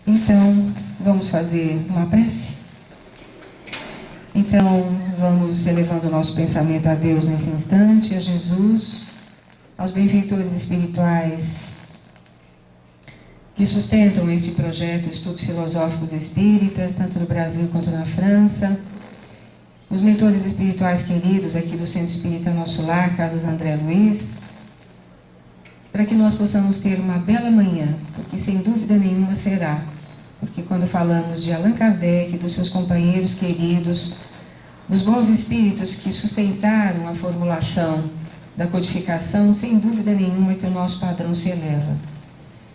Então, vamos fazer uma prece? Então, vamos elevando o nosso pensamento a Deus nesse instante, a Jesus, aos benfeitores espirituais que sustentam este projeto Estudos Filosóficos Espíritas, tanto no Brasil quanto na França, os mentores espirituais queridos aqui do Centro Espírita Nosso Lar, Casas André Luiz, para que nós possamos ter uma bela manhã, porque sem dúvida nenhuma será. Porque quando falamos de Allan Kardec, dos seus companheiros queridos, dos bons espíritos que sustentaram a formulação da codificação, sem dúvida nenhuma que o nosso padrão se eleva.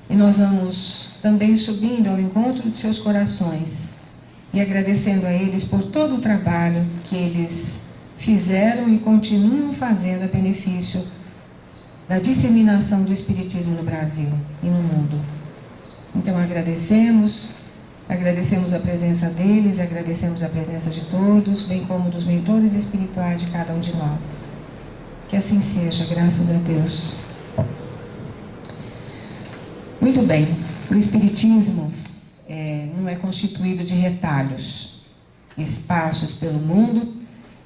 E nós vamos também subindo ao encontro de seus corações e agradecendo a eles por todo o trabalho que eles fizeram e continuam fazendo a benefício da disseminação do Espiritismo no Brasil e no mundo. Então agradecemos a presença deles, agradecemos a presença de todos, bem como dos mentores espirituais de cada um de nós. Que assim seja, graças a Deus. Muito bem, o Espiritismo não é constituído de retalhos, espaços pelo mundo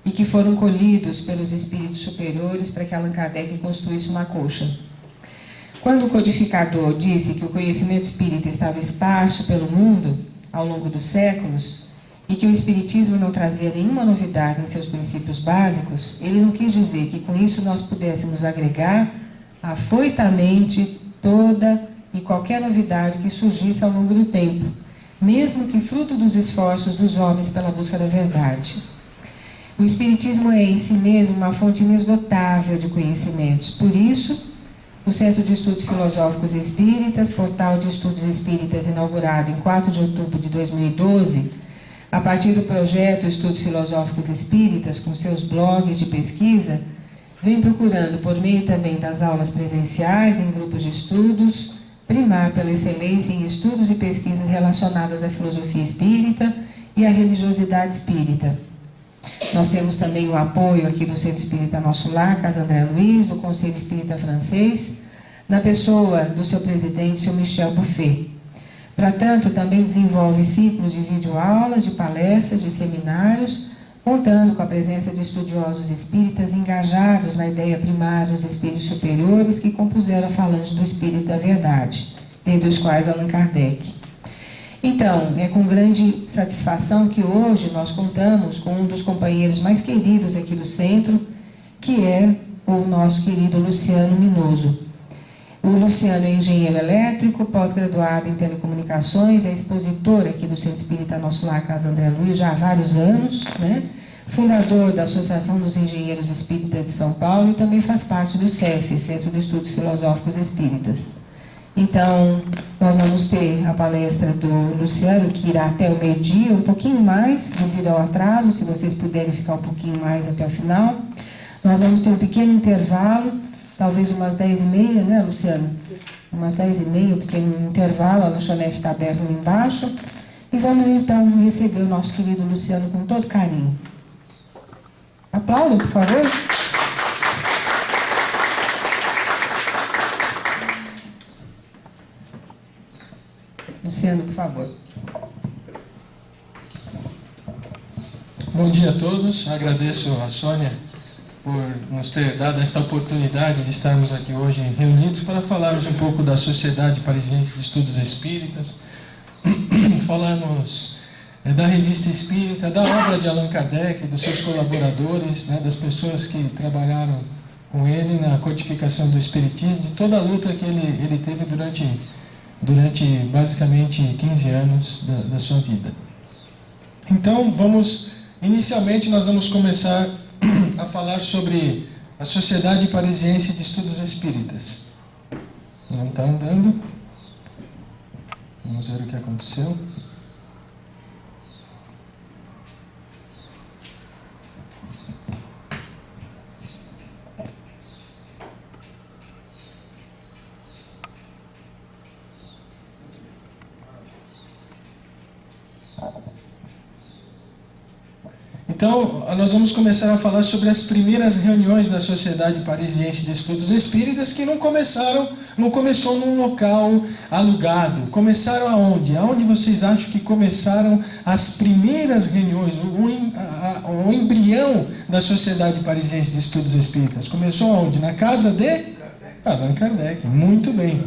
e que foram colhidos pelos espíritos superiores para que Allan Kardec construísse uma colcha. Quando o codificador disse que o conhecimento espírita estava esparso pelo mundo ao longo dos séculos e que o Espiritismo não trazia nenhuma novidade em seus princípios básicos, ele não quis dizer que com isso nós pudéssemos agregar afoitamente toda e qualquer novidade que surgisse ao longo do tempo, mesmo que fruto dos esforços dos homens pela busca da verdade. O Espiritismo é em si mesmo uma fonte inesgotável de conhecimentos. Por isso, o Centro de Estudos Filosóficos Espíritas, portal de estudos espíritas inaugurado em 4 de outubro de 2012, a partir do projeto Estudos Filosóficos Espíritas, com seus blogs de pesquisa, vem procurando, por meio também das aulas presenciais em grupos de estudos, primar pela excelência em estudos e pesquisas relacionadas à filosofia espírita e à religiosidade espírita. Nós temos também o apoio aqui do Centro Espírita Nosso Lar, Casa André Luiz, do Conselho Espírita Francês, na pessoa do seu presidente, seu Michel Buffet. Para tanto, também desenvolve ciclos de videoaulas, de palestras, de seminários, contando com a presença de estudiosos espíritas engajados na ideia primária dos espíritos superiores que compuseram a falange do Espírito da Verdade, dentre os quais Allan Kardec. Então, é com grande satisfação que hoje nós contamos com um dos companheiros mais queridos aqui do centro, que é o nosso querido Luciano Minoso. O Luciano é engenheiro elétrico, pós-graduado em telecomunicações, é expositor aqui do Centro Espírita Nosso Lar, Casa André Luiz, já há vários anos, né? Fundador da Associação dos Engenheiros Espíritas de São Paulo e também faz parte do CEF, Centro de Estudos Filosóficos Espíritas. Então, nós vamos ter a palestra do Luciano, que irá até o meio-dia, um pouquinho mais, devido ao atraso, se vocês puderem ficar um pouquinho mais até o final. Nós vamos ter um pequeno intervalo, talvez umas 10h30, né, Luciano? Umas 10h30, um pequeno intervalo, a lanchonete está aberta ali embaixo. E vamos, então, receber o nosso querido Luciano com todo carinho. Aplaudam, por favor. Luciano, por favor. Bom dia a todos. Agradeço a Sônia por nos ter dado esta oportunidade de estarmos aqui hoje reunidos para falarmos um pouco da Sociedade Parisiense de Estudos Espíritas, falarmos da Revista Espírita, da obra de Allan Kardec, dos seus colaboradores, né, das pessoas que trabalharam com ele na codificação do Espiritismo, de toda a luta que ele teve durante basicamente 15 anos da sua vida. Então, inicialmente nós vamos começar a falar sobre a Sociedade Parisiense de Estudos Espíritas. Não está andando. Vamos ver o que aconteceu. Então, nós vamos começar a falar sobre as primeiras reuniões da Sociedade Parisiense de Estudos Espíritas, que não começaram não começou num local alugado. Começaram aonde? Aonde vocês acham que começaram as primeiras reuniões, o embrião da Sociedade Parisiense de Estudos Espíritas? Começou aonde? Na casa de Allan Kardec. Muito bem.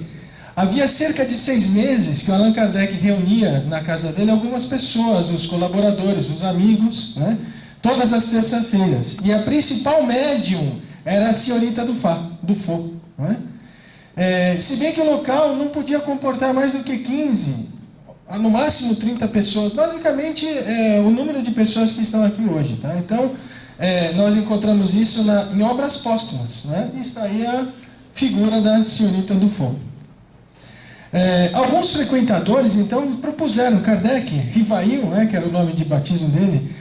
Havia cerca de 6 meses que o Allan Kardec reunia na casa dele algumas pessoas, os colaboradores, os amigos, né? Todas as terças-feiras. E a principal médium era a senhorita Dufault, né? Se bem que o local não podia comportar mais do que 15, no máximo 30 pessoas. Basicamente, o número de pessoas que estão aqui hoje. Tá? Então, nós encontramos isso em obras póstumas. Né? E está aí a figura da senhorita Dufault. Alguns frequentadores, então, propuseram Kardec, Rivail, né, que era o nome de batismo dele,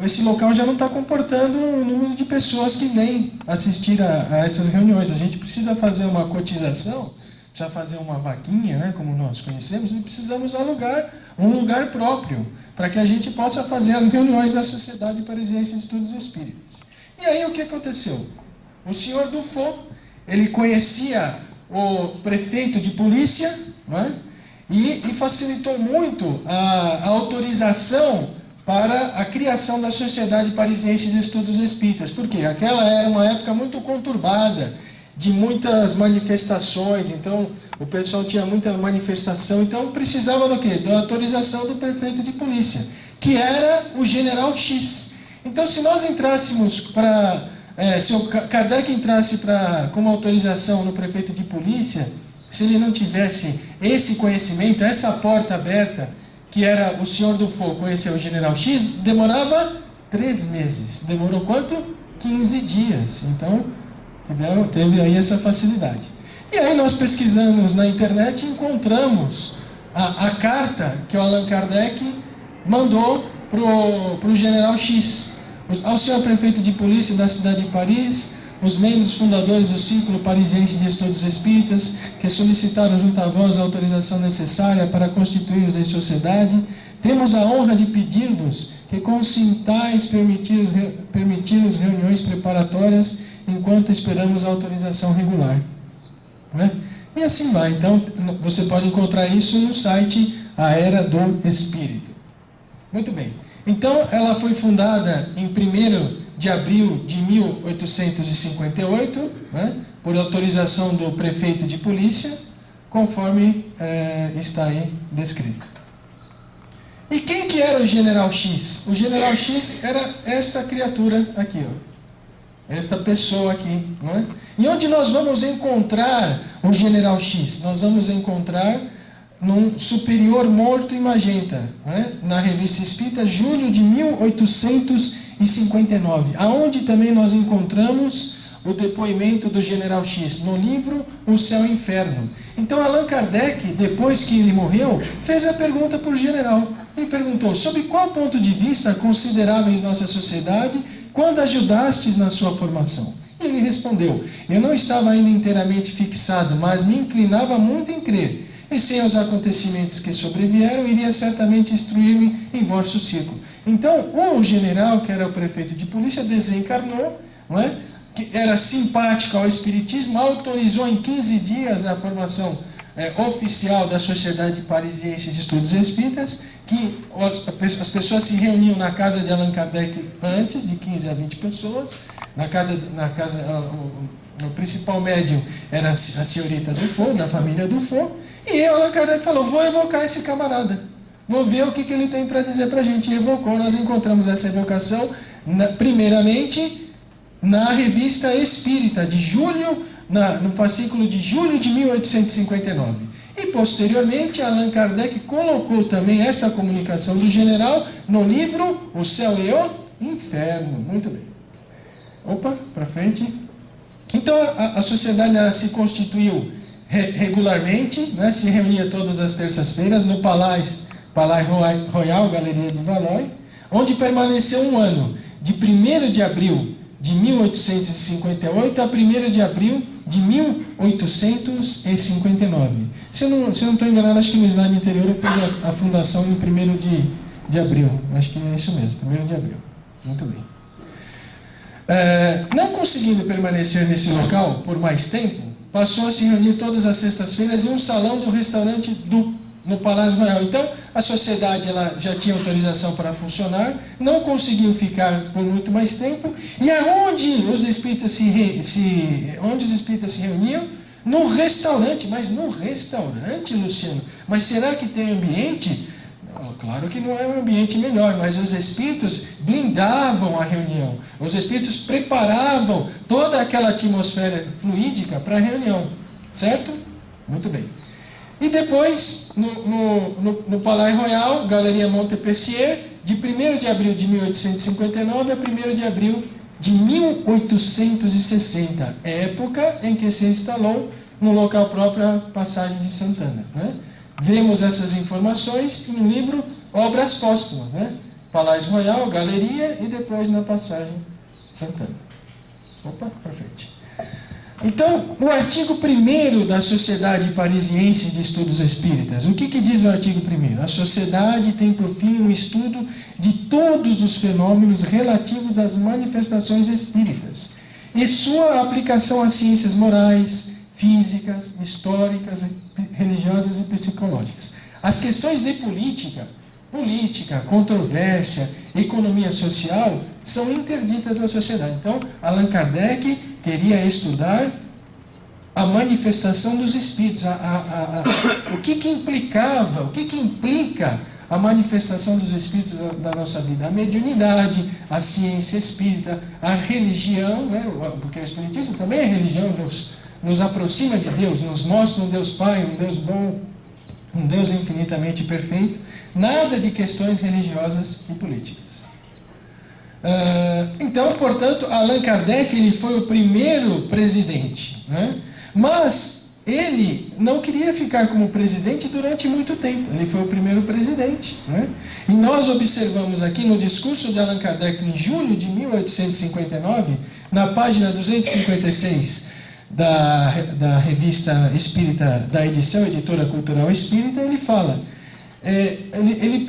esse local já não está comportando o número de pessoas que vêm assistir a essas reuniões. A gente precisa fazer uma cotização, precisa fazer uma vaquinha, né, como nós conhecemos, e precisamos alugar um lugar próprio para que a gente possa fazer as reuniões da Sociedade Parisiense de Estudos Espíritas. E aí o que aconteceu? O senhor Dufault, ele conhecia o prefeito de polícia, né, e facilitou muito a autorização para a criação da Sociedade Parisiense de Estudos Espíritas. Por quê? Aquela era uma época muito conturbada, de muitas manifestações, então o pessoal tinha muita manifestação, então precisava do quê? Da autorização do prefeito de polícia, que era o General X. Então, se nós entrássemos se o Kardec entrasse como autorização no prefeito de polícia, se ele não tivesse esse conhecimento, essa porta aberta, que era o senhor Dufault conhecer o General X, demorava 3 meses. Demorou quanto? 15 dias. Então, teve aí essa facilidade. E aí nós pesquisamos na internet e encontramos a carta que o Allan Kardec mandou para o General X, ao senhor prefeito de polícia da cidade de Paris, os membros fundadores do Círculo Parisiense de Estudos Espíritas, que solicitaram junto a vós a autorização necessária para constituir-os em sociedade, temos a honra de pedir-vos que consintais permitir-os reuniões preparatórias enquanto esperamos a autorização regular. Né? E assim vai. Então, você pode encontrar isso no site A Era do Espírito. Muito bem. Então, ela foi fundada em 1º de abril de 1858, né, por autorização do prefeito de polícia, conforme está aí descrito. E quem que era o General X? O General X era esta criatura aqui, ó, esta pessoa aqui. Não é? E onde nós vamos encontrar o General X? Nós vamos encontrar num Superior Morto em Magenta, né? Na Revista Espírita, julho de 1859, aonde também nós encontramos o depoimento do General X, no livro O Céu e o Inferno. Então Allan Kardec, depois que ele morreu, fez a pergunta para o general. Ele perguntou: sob qual ponto de vista consideráveis nossa sociedade quando ajudastes na sua formação? E ele respondeu: eu não estava ainda inteiramente fixado, mas me inclinava muito em crer, e sem os acontecimentos que sobrevieram, iria certamente instruir-me em vosso círculo. Então, o general, que era o prefeito de polícia, desencarnou, não é? Que era simpático ao espiritismo, autorizou em 15 dias a formação oficial da Sociedade Parisiense de Estudos Espíritas, que as pessoas se reuniam na casa de Allan Kardec antes, de 15 a 20 pessoas. O principal médium era a senhorita Dufault, da família Dufault. E Allan Kardec falou: vou evocar esse camarada, vou ver o que ele tem para dizer para a gente. E evocou. Nós encontramos essa evocação, primeiramente, na Revista Espírita, de julho, no fascículo de julho de 1859. E, posteriormente, Allan Kardec colocou também essa comunicação do general no livro O Céu e o Inferno. Muito bem. Opa, para frente. Então, a sociedade se constituiu regularmente, né, se reunia todas as terças-feiras no Palais Royal, Galeria de Valois, onde permaneceu um ano, de 1º de abril de 1858 a 1º de abril de 1859. Se eu não estou enganado, acho que no slide anterior eu pus a fundação em 1º de abril. Acho que é isso mesmo, 1º de abril. Muito bem. Não conseguindo permanecer nesse local por mais tempo, passou a se reunir todas as sextas-feiras em um salão do restaurante no Palácio Royal. Então, a sociedade ela já tinha autorização para funcionar, não conseguiu ficar por muito mais tempo, e aonde os espíritas onde os espíritas se reuniam? No restaurante. Mas no restaurante, Luciano? Mas será que tem ambiente? Claro que não é um ambiente melhor, mas os espíritos blindavam a reunião. Os espíritos preparavam toda aquela atmosfera fluídica para a reunião. Certo? Muito bem. E depois, no Palais Royal, Galeria Montpensier, de 1º de abril de 1859 a 1º de abril de 1860, época em que se instalou no local próprio a Passagem de Santana. Né? Vemos essas informações em um livro Obras Póstumas, né? Palais Royal, Galeria e depois na Passagem Santana. Opa, perfeito. Então, o artigo 1º da Sociedade Parisiense de Estudos Espíritas, o que diz o artigo 1º? A sociedade tem por fim um estudo de todos os fenômenos relativos às manifestações espíritas e sua aplicação às ciências morais, físicas, históricas, religiosas e psicológicas. As questões de política, controvérsia, economia social são interditas na sociedade. Então, Allan Kardec queria estudar a manifestação dos espíritos, o que implicava, o que implica a manifestação dos espíritos da nossa vida, a mediunidade, a ciência espírita, a religião, né? Porque o espiritismo também é religião, nos aproxima de Deus, nos mostra um Deus Pai, um Deus bom, um Deus infinitamente perfeito, nada de questões religiosas e políticas. Então, portanto, Allan Kardec ele foi o primeiro presidente, né? Mas ele não queria ficar como presidente durante muito tempo, ele foi o primeiro presidente, né? E nós observamos aqui no discurso de Allan Kardec em julho de 1859, na página 256 da revista espírita, da edição Editora Cultural Espírita, ele fala, ele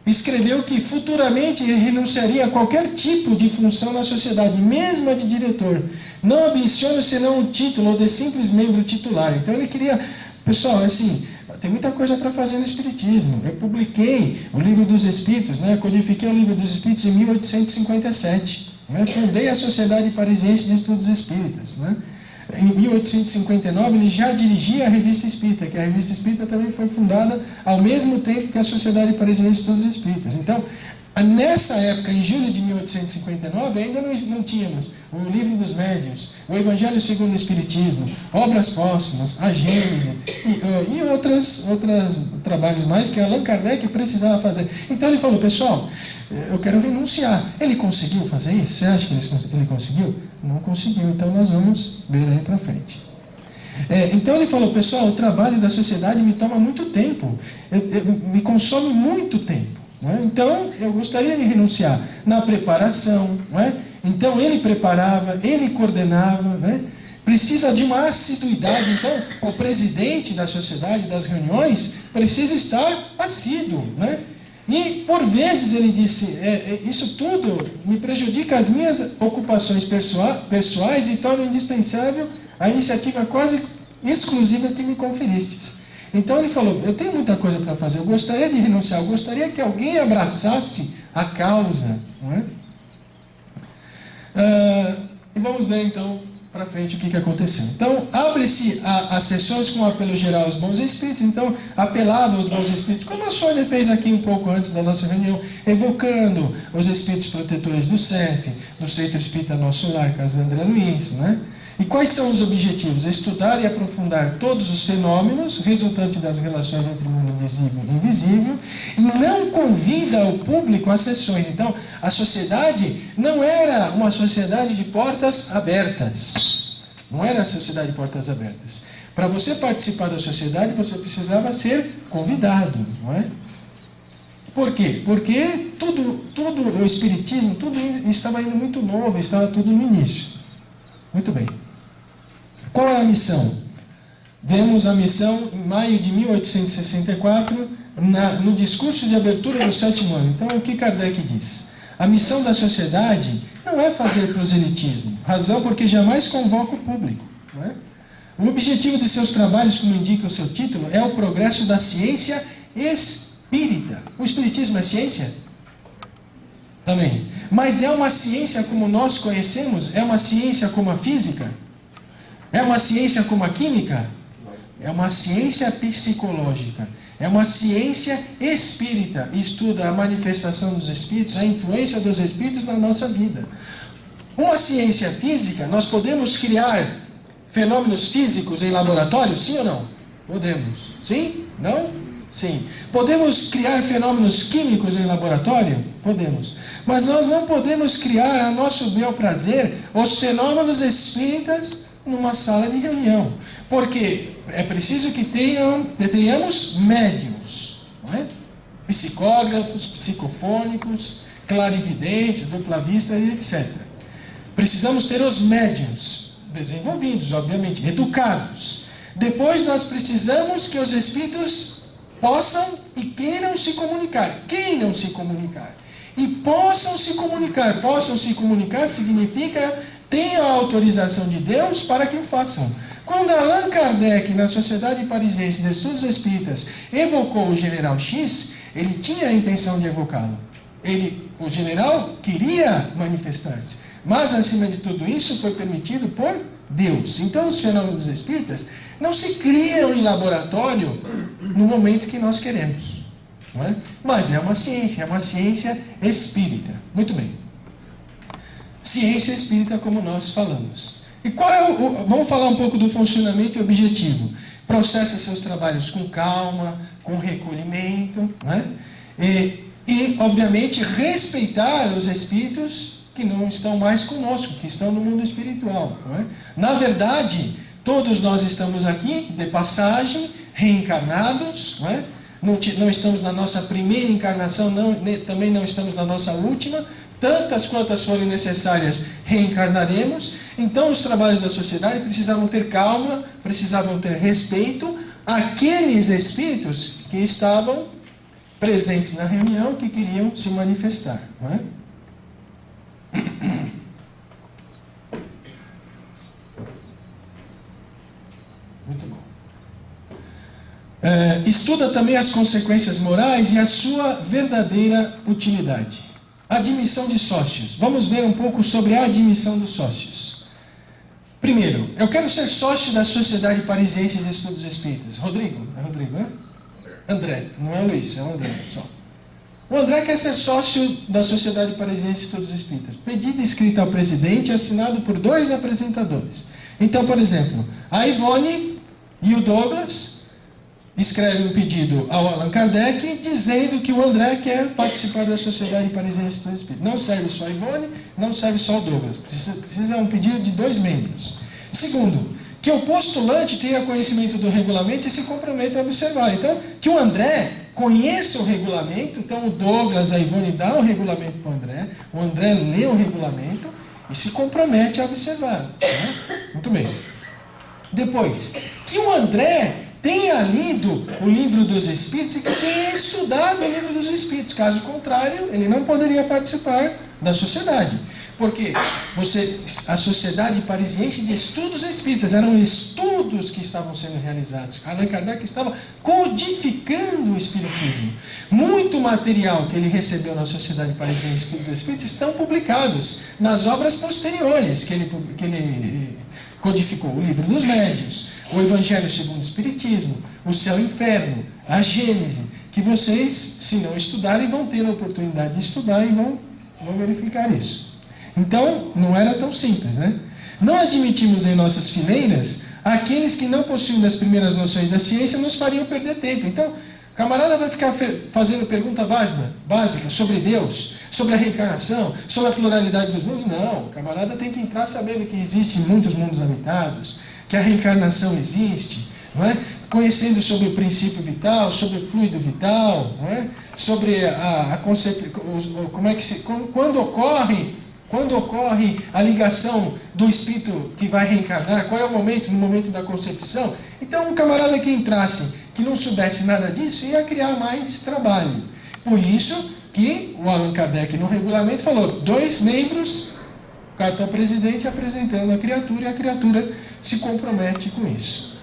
escreveu que futuramente ele renunciaria a qualquer tipo de função na sociedade, mesmo a de diretor. Não ambiciona senão o título ou de simples membro titular. Então ele queria, pessoal, assim, tem muita coisa para fazer no Espiritismo. Eu publiquei o Livro dos Espíritos, né? Codifiquei o Livro dos Espíritos em 1857. Né? Fundei a Sociedade Parisiense de Estudos Espíritas. Né? Em 1859 ele já dirigia a Revista Espírita, que a Revista Espírita também foi fundada ao mesmo tempo que a Sociedade Parisiense de Estudos Espíritas. Então, nessa época, em julho de 1859, ainda não tínhamos o Livro dos Médiuns, o Evangelho segundo o Espiritismo, Obras Póstumas, a Gênese e outros trabalhos mais que Allan Kardec precisava fazer. Então ele falou, pessoal, eu quero renunciar. Ele conseguiu fazer isso? Você acha que ele conseguiu? Não conseguiu, então nós vamos ver aí para frente. Então ele falou, pessoal, o trabalho da sociedade me toma muito tempo, me consome muito tempo. Não é? Então eu gostaria de renunciar na preparação. Não é? Então ele preparava, ele coordenava. Não é? Precisa de uma assiduidade. Então o presidente da sociedade, das reuniões, precisa estar assíduo. Não é? E, por vezes, ele disse, isso tudo me prejudica as minhas ocupações pessoais e torna indispensável a iniciativa quase exclusiva que me conferistes. Então, ele falou, eu tenho muita coisa para fazer, eu gostaria de renunciar, eu gostaria que alguém abraçasse a causa. Não é? E vamos ver, então, para frente o que aconteceu. Então, abre-se as sessões com um apelo geral aos bons espíritos. Então, apelava aos bons espíritos, como a Sônia fez aqui um pouco antes da nossa reunião, evocando os espíritos protetores do CEF, do Centro Espírita Nosso Lar, Casa André Luiz, né? E quais são os objetivos? Estudar e aprofundar todos os fenômenos resultantes das relações entre o mundo visível e invisível, e não convida o público às sessões. Então, a sociedade não era uma sociedade de portas abertas. Não era a sociedade de portas abertas. Para você participar da sociedade, você precisava ser convidado, não é? Por quê? Porque tudo o espiritismo, tudo estava indo muito novo, estava tudo no início. Muito bem. Qual é a missão? Vemos a missão em maio de 1864, no discurso de abertura do 7º ano. Então, o que Kardec diz? A missão da sociedade não é fazer proselitismo, razão porque jamais convoca o público. Não é? O objetivo de seus trabalhos, como indica o seu título, é o progresso da ciência espírita. O espiritismo é ciência? Também. Mas é uma ciência como nós conhecemos? É uma ciência como a física? É uma ciência como a química? É uma ciência psicológica. É uma ciência espírita. Estuda a manifestação dos espíritos, a influência dos espíritos na nossa vida. Uma ciência física, nós podemos criar fenômenos físicos em laboratório? Sim ou não? Podemos. Sim? Não? Sim. Podemos criar fenômenos químicos em laboratório? Podemos. Mas nós não podemos criar a nosso bel prazer os fenômenos espíritas numa sala de reunião. Porque é preciso que tenhamos médiums, não é? Psicógrafos, psicofônicos, clarividentes, dupla vista, etc. Precisamos ter os médiums desenvolvidos, obviamente, educados. Depois nós precisamos que os espíritos possam e queiram se comunicar. Queiram se comunicar. E possam se comunicar. Possam se comunicar significa tenham a autorização de Deus para que o façam. Quando Allan Kardec, na Sociedade Parisiense de Estudos Espíritas, evocou o general X, ele tinha a intenção de evocá-lo. O general queria manifestar-se. Mas, acima de tudo isso, foi permitido por Deus. Então, os fenômenos espíritas não se criam em laboratório no momento que nós queremos. Não é? Mas é uma ciência espírita. Muito bem. Ciência espírita, como nós falamos. E qual é vamos falar um pouco do funcionamento e objetivo. Processa seus trabalhos com calma, com recolhimento, não é? E, obviamente, respeitar os espíritos que não estão mais conosco, que estão no mundo espiritual. Não é? Na verdade, todos nós estamos aqui de passagem, reencarnados, não é? Não estamos na nossa primeira encarnação, também não estamos na nossa última. Tantas quantas forem necessárias, reencarnaremos. Então, os trabalhos da sociedade precisavam ter calma, precisavam ter respeito àqueles espíritos que estavam presentes na reunião, que queriam se manifestar. Não é? Muito bom. Estuda também as consequências morais e a sua verdadeira utilidade. Admissão de sócios. Vamos ver um pouco sobre a admissão dos sócios. Primeiro, eu quero ser sócio da Sociedade Parisiense de Estudos Espíritas. Rodrigo? É Rodrigo, né? André. Não é o Luiz, é o André. Só. O André quer ser sócio da Sociedade Parisiense de Estudos Espíritas. Pedido escrito ao presidente e assinado por 2 apresentadores. Então, por exemplo, a Ivone e o Douglas escreve um pedido ao Allan Kardec dizendo que o André quer participar da Sociedade Parisiense de Estudos Espíritas. Não serve só a Ivone, não serve só o Douglas. Precisa um pedido de 2 membros. Segundo, que o postulante tenha conhecimento do regulamento e se comprometa a observar. Então, que o André conheça o regulamento. Então, o Douglas, a Ivone dá o regulamento para o André lê o regulamento e se compromete a observar. Né? Muito bem. Depois, que o André tenha lido o livro dos Espíritos e que tenha estudado o livro dos Espíritos. Caso contrário, ele não poderia participar da sociedade. Porque a Sociedade Parisiense de Estudos Espíritas eram estudos que estavam sendo realizados. Allan Kardec estava codificando o Espiritismo. Muito material que ele recebeu na Sociedade Parisiense de Estudos Espíritas estão publicados nas obras posteriores que ele codificou. O Livro dos Médiuns, o Evangelho segundo o Espiritismo, o Céu e o Inferno, a Gênese, que vocês, se não estudarem, vão ter a oportunidade de estudar e vão verificar isso. Então, não era tão simples, né? Não admitimos em nossas fileiras aqueles que não possuem das primeiras noções da ciência nos fariam perder tempo. Então, o camarada vai ficar fazendo pergunta básica sobre Deus, sobre a reencarnação, sobre a pluralidade dos mundos. Não, o camarada tem que entrar sabendo que existem muitos mundos habitados, que a reencarnação existe, não é? Conhecendo sobre o princípio vital, sobre o fluido vital, não é? Sobre a concepção, como é que quando ocorre a ligação do espírito que vai reencarnar, qual é o momento, no momento da concepção. Então, um camarada que entrasse, que não soubesse nada disso, ia criar mais trabalho. Por isso que o Allan Kardec, no regulamento, falou 2 membros, cartão presidente apresentando a criatura, e a criatura se compromete com isso.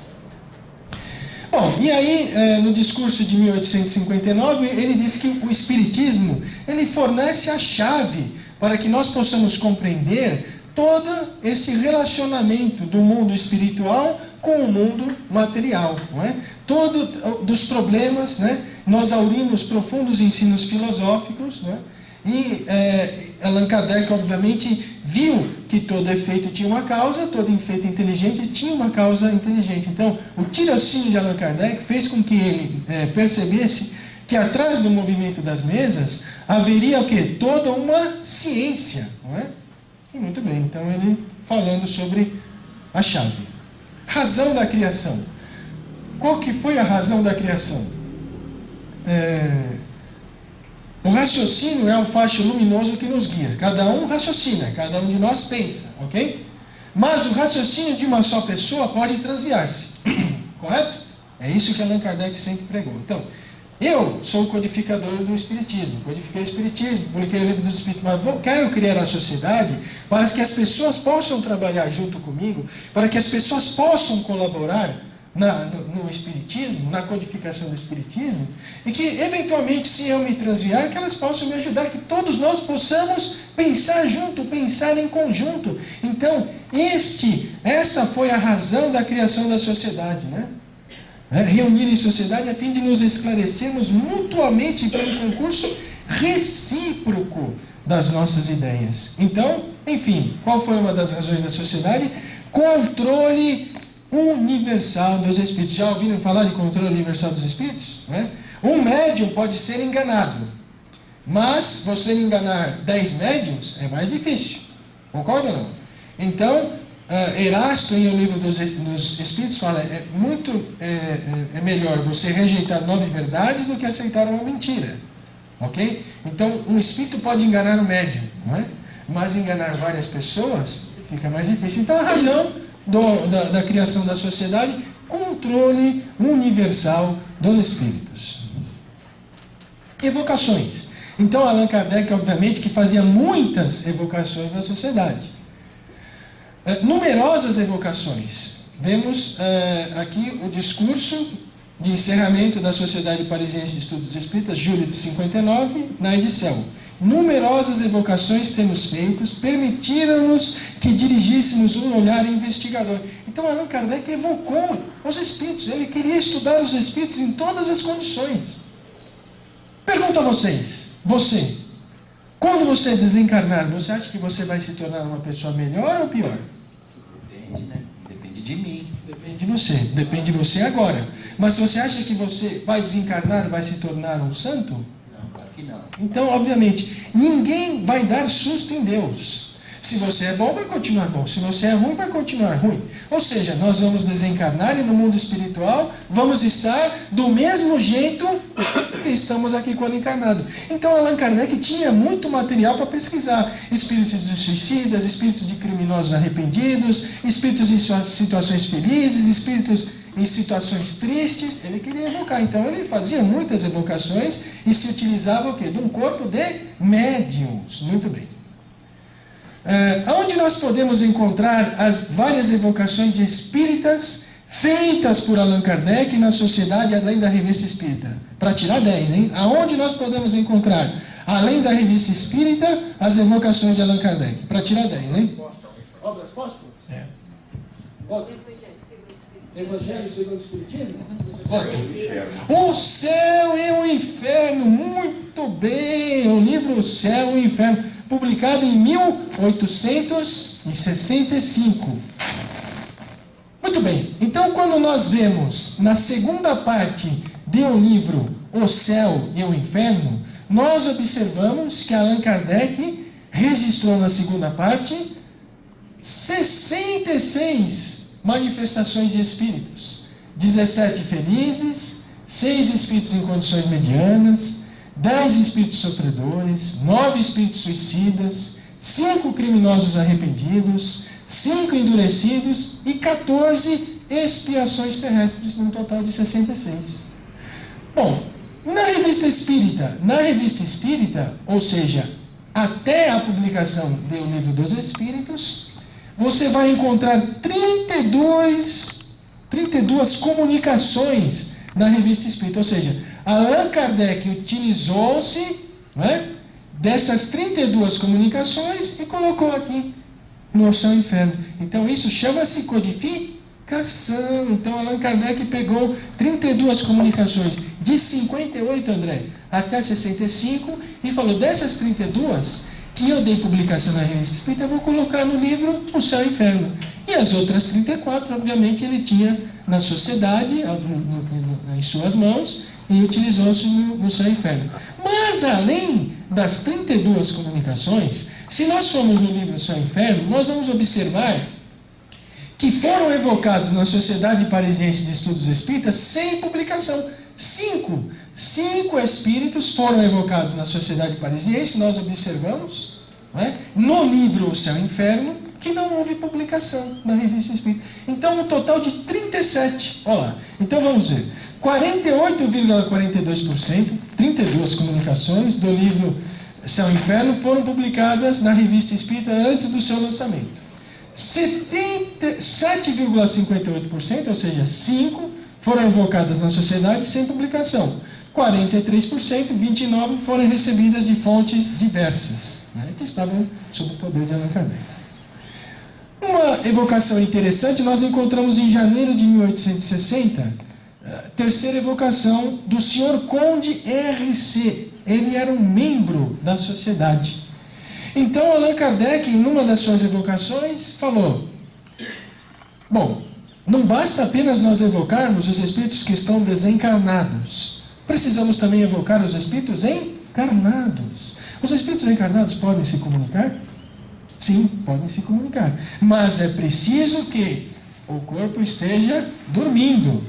Bom, e aí, no discurso de 1859, ele diz que o Espiritismo, ele fornece a chave para que nós possamos compreender todo esse relacionamento do mundo espiritual com o mundo material, não é? Todo dos problemas, né? Nós aurimos profundos ensinos filosóficos, né? E Allan Kardec, obviamente, viu que todo efeito tinha uma causa, todo efeito inteligente tinha uma causa inteligente. Então, o tirocínio de Allan Kardec fez com que ele percebesse que atrás do movimento das mesas haveria o quê? Toda uma ciência, não é? E muito bem, então ele falando sobre a chave. Razão da criação. Qual que foi a razão da criação? O raciocínio é um facho luminoso que nos guia. Cada um raciocina, cada um de nós pensa, ok? Mas o raciocínio de uma só pessoa pode transviar-se, correto? É isso que Allan Kardec sempre pregou. Então, eu sou o codificador do Espiritismo, codifiquei o Espiritismo, publiquei o Livro dos Espíritos, mas quero criar a sociedade para que as pessoas possam trabalhar junto comigo, para que as pessoas possam colaborar no Espiritismo, na codificação do Espiritismo, e que, eventualmente, se eu me transviar, que elas possam me ajudar, que todos nós possamos pensar junto, pensar em conjunto. Então, essa foi a razão da criação da sociedade, né? Reunir em sociedade a fim de nos esclarecermos mutuamente para um concurso recíproco das nossas ideias. Então, enfim, qual foi uma das razões da sociedade? Controle universal dos espíritos. Já ouviram falar de controle universal dos espíritos? Né? Um médium pode ser enganado, mas você enganar 10 médiums é mais difícil. Concorda ou não? Então, Erasto, em O Livro dos Espíritos, fala é melhor você rejeitar 9 verdades do que aceitar uma mentira. Ok? Então, um espírito pode enganar o médium, não é? Mas enganar várias pessoas fica mais difícil. Então, a razão da criação da sociedade, controle universal dos espíritos. Evocações. Então, Allan Kardec, obviamente, que fazia muitas evocações na sociedade. Numerosas evocações. Vemos aqui o discurso de encerramento da Sociedade Parisiense de Estudos Espíritas, julho de 59, na edição. Numerosas evocações temos feitos, permitiram-nos que dirigíssemos um olhar investigador. Então, Allan Kardec evocou os espíritos. Ele queria estudar os espíritos em todas as condições. Pergunto a vocês, quando você desencarnar, você acha que você vai se tornar uma pessoa melhor ou pior? Depende, né? Depende de mim. Depende de você. Depende de você agora. Mas você acha que você vai desencarnar, vai se tornar um santo? Não, claro que não. Então, obviamente, ninguém vai dar susto em Deus. Se você é bom, vai continuar bom. Se você é ruim, vai continuar ruim. Ou seja, nós vamos desencarnar e no mundo espiritual vamos estar do mesmo jeito que estamos aqui quando encarnados. Então, Allan Kardec tinha muito material para pesquisar. Espíritos de suicidas, espíritos de criminosos arrependidos, espíritos em situações felizes, espíritos em situações tristes. Ele queria evocar. Então, ele fazia muitas evocações e se utilizava o quê? De um corpo de médiuns. Muito bem. Onde nós podemos encontrar as várias evocações de espíritas feitas por Allan Kardec na sociedade, além da Revista Espírita? Para tirar 10, hein? Aonde nós podemos encontrar, além da Revista Espírita, as evocações de Allan Kardec? Para tirar 10, hein? Obras póstumas? Evangelho segundo o Espiritismo? O Céu e o Inferno. Muito bem. O livro O Céu e o Inferno, publicado em 1865. Muito bem. Então, quando nós vemos na segunda parte do livro O Céu e o Inferno, nós observamos que Allan Kardec registrou na segunda parte 66 manifestações de espíritos. 17 felizes, 6 espíritos em condições medianas, 10 espíritos sofredores, 9 espíritos suicidas, 5 criminosos arrependidos, 5 endurecidos e 14 expiações terrestres, num total de 66. Bom, na Revista Espírita, ou seja, até a publicação do Livro dos Espíritos, você vai encontrar 32 comunicações na Revista Espírita. Ou seja, Allan Kardec utilizou-se, né, dessas 32 comunicações e colocou aqui no Céu e Inferno. Então isso chama-se codificação. Então Allan Kardec pegou 32 comunicações de 58, André, até 65 e falou: dessas 32 que eu dei publicação na Revista Espírita, eu vou colocar no livro O Céu e Inferno. E as outras 34, obviamente, ele tinha na sociedade, em suas mãos, e utilizou-se no Céu e Inferno. Mas, além das 32 comunicações, se nós formos no livro O Céu e Inferno, nós vamos observar que foram evocados na Sociedade Parisiense de Estudos Espíritas sem publicação. 5 espíritos foram evocados na Sociedade Parisiense, nós observamos, né, no livro O Céu e Inferno, que não houve publicação na Revista Espírita. Então, um total de 37. Olha lá. Então, vamos ver. 48,42%, 32 comunicações do livro Céu e Inferno foram publicadas na Revista Espírita antes do seu lançamento. 7,58%, ou seja, 5, foram evocadas na sociedade sem publicação. 43%, 29 foram recebidas de fontes diversas, né, que estavam sob o poder de Allan Kardec. Uma evocação interessante nós encontramos em janeiro de 1860, terceira evocação do Sr. Conde R.C. Ele era um membro da sociedade. Então Allan Kardec, em uma das suas evocações, falou: bom, não basta apenas nós evocarmos os espíritos que estão desencarnados. Precisamos também evocar os espíritos encarnados. Os espíritos encarnados podem se comunicar? Sim, podem se comunicar. Mas é preciso que o corpo esteja dormindo.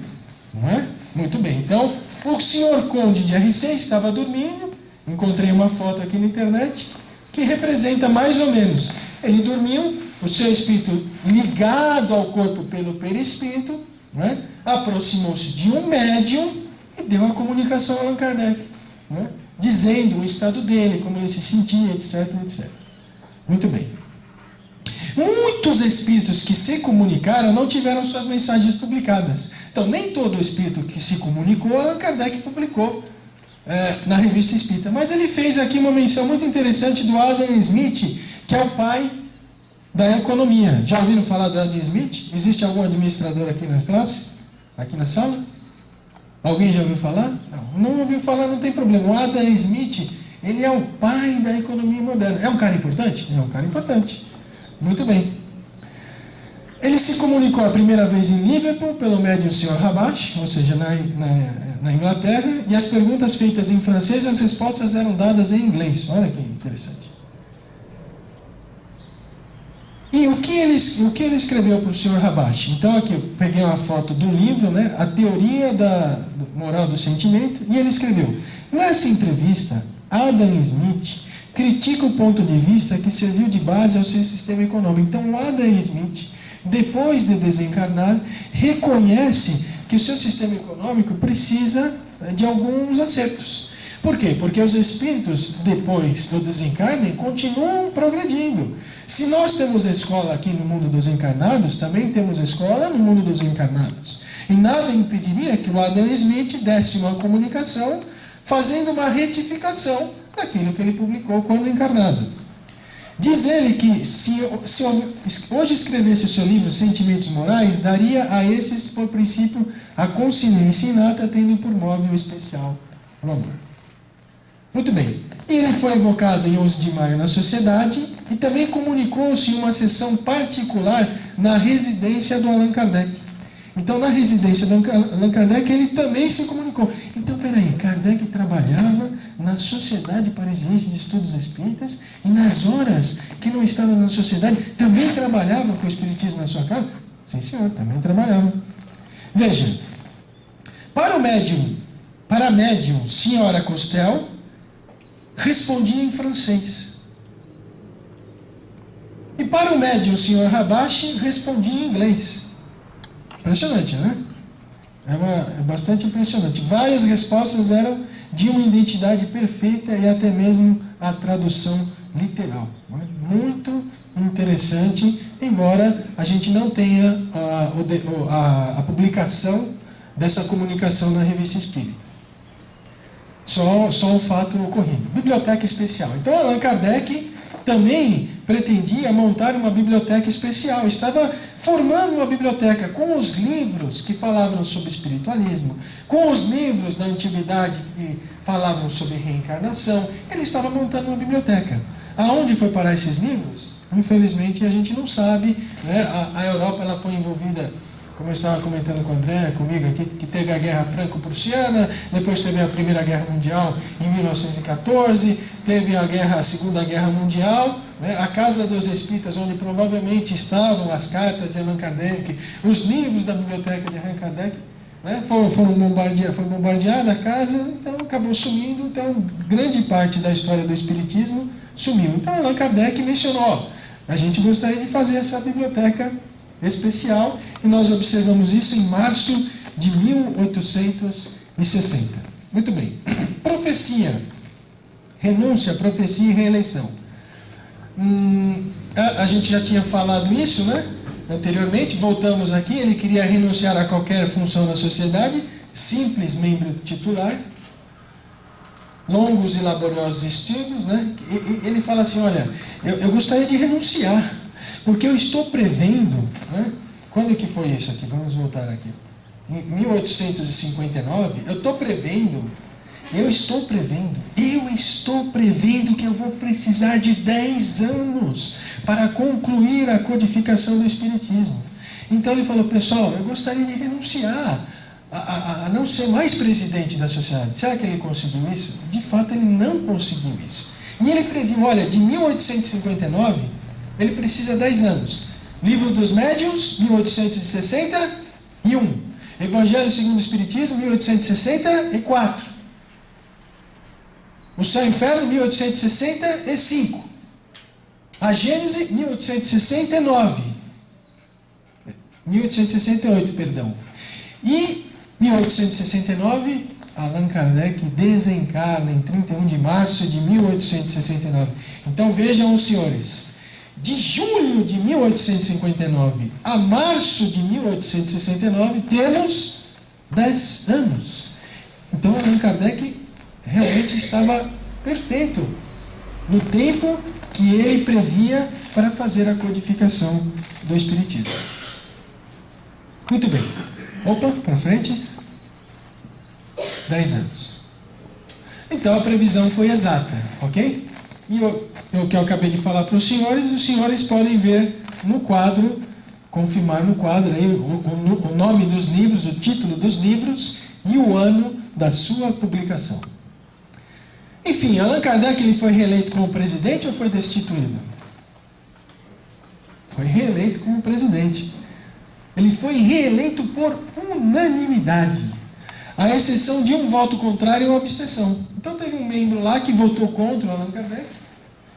Não é? Muito bem. Então, o senhor Conde de RC estava dormindo. Encontrei uma foto aqui na internet que representa mais ou menos. Ele dormiu, o seu espírito ligado ao corpo pelo perispírito, não é? Aproximou-se de um médium e deu uma comunicação a Allan Kardec, não é? Dizendo o estado dele, como ele se sentia, etc, etc. Muito bem. Muitos espíritos que se comunicaram não tiveram suas mensagens publicadas. Então, nem todo espírito que se comunicou, Allan Kardec publicou na Revista Espírita. Mas ele fez aqui uma menção muito interessante do Adam Smith, que é o pai da economia. Já ouviram falar do Adam Smith? Existe algum administrador aqui na classe? Aqui na sala? Alguém já ouviu falar? Não ouviu falar, não tem problema. O Adam Smith, ele é o pai da economia moderna. É um cara importante? É um cara importante. Muito bem. Ele se comunicou a primeira vez em Liverpool pelo médium Sr. Rabash, ou seja, na Inglaterra, e as perguntas feitas em francês, as respostas eram dadas em inglês. Olha que interessante. E o que ele escreveu para o Sr. Rabash? Então aqui eu peguei uma foto de um livro, né, A Teoria da Moral do Sentimento, e ele escreveu: nessa entrevista, Adam Smith critica o ponto de vista que serviu de base ao seu sistema econômico. Então o Adam Smith, depois de desencarnar, reconhece que o seu sistema econômico precisa de alguns acertos. Por quê? Porque os espíritos, depois do desencarne, continuam progredindo. Se nós temos escola aqui no mundo dos encarnados, também temos escola no mundo dos encarnados. E nada impediria que o Adam Smith desse uma comunicação fazendo uma retificação daquilo que ele publicou quando encarnado. Diz ele que se hoje escrevesse o seu livro Sentimentos Morais, daria a esses, por princípio, a consciência inata, tendo por móvel especial o amor. Muito bem. E ele foi evocado em 11 de maio na sociedade e também comunicou-se em uma sessão particular na residência do Allan Kardec. Então, na residência do Allan Kardec, ele também se comunicou. Então, peraí, Kardec trabalhava na Sociedade Parisiense de Estudos Espíritas e nas horas que não estava na sociedade, também trabalhava com o espiritismo na sua casa? Sim, senhor, também trabalhava. Veja, para a médium, senhora Costel, respondia em francês. E para o médium, senhor Rabash, respondia em inglês. Impressionante, né? É bastante impressionante. Várias respostas eram de uma identidade perfeita e até mesmo a tradução literal. Muito interessante embora a gente não tenha a publicação dessa comunicação na Revista Espírita. Só um fato ocorrido. Biblioteca especial. Então Allan Kardec também pretendia montar uma biblioteca especial. Estava formando uma biblioteca com os livros que falavam sobre espiritualismo, com os livros da antiguidade que falavam sobre reencarnação. Ele estava montando uma biblioteca. Aonde foi parar esses livros? Infelizmente a gente não sabe, né? A Europa ela foi envolvida, como eu estava comentando com o André, comigo aqui, que teve a Guerra Franco-Prussiana, depois teve a Primeira Guerra Mundial em 1914, teve a Segunda Guerra Mundial, né? A Casa dos Espíritas, onde provavelmente estavam as cartas de Allan Kardec, os livros da biblioteca de Allan Kardec, né? Foi bombardeada a casa, então acabou sumindo. Então grande parte da história do Espiritismo sumiu. Então Allan Kardec mencionou, a gente gostaria de fazer essa biblioteca especial, e nós observamos isso em março de 1860. Muito bem. Profecia, renúncia, profecia e reeleição. A gente já tinha falado isso, né? Anteriormente, voltamos aqui. Ele queria renunciar a qualquer função na sociedade, simples membro titular, longos e laboriosos estudos, né? Ele fala assim, olha, eu gostaria de renunciar, porque eu estou prevendo, né? Quando que foi isso aqui? Vamos voltar aqui. Em 1859, eu estou prevendo que eu vou precisar de 10 anos para concluir a codificação do Espiritismo. Então ele falou, pessoal, eu gostaria de renunciar a não ser mais presidente da sociedade. Será que ele conseguiu isso? De fato, ele não conseguiu isso. E ele previu, olha, de 1859, ele precisa de 10 anos. Livro dos Médiuns, 1861. Evangelho segundo o Espiritismo, 1864. O Céu e o Inferno, 1865. A Gênese, 1869. 1868, perdão. E 1869, Allan Kardec desencarna em 31 de março de 1869. Então vejam os senhores, de julho de 1859 a março de 1869 temos 10 anos. Então Allan Kardec realmente estava perfeito no tempo que ele previa para fazer a codificação do Espiritismo. Muito bem. Opa, para frente. 10 anos. Então a previsão foi exata, ok? E o que eu acabei de falar para os senhores podem ver no quadro, confirmar no quadro aí o nome dos livros, o título dos livros e o ano da sua publicação. Enfim, Allan Kardec ele foi reeleito como presidente ou foi destituído? Foi reeleito como presidente. Ele foi reeleito por unanimidade, à exceção de um voto contrário e uma abstenção. Então teve um membro lá que votou contra o Allan Kardec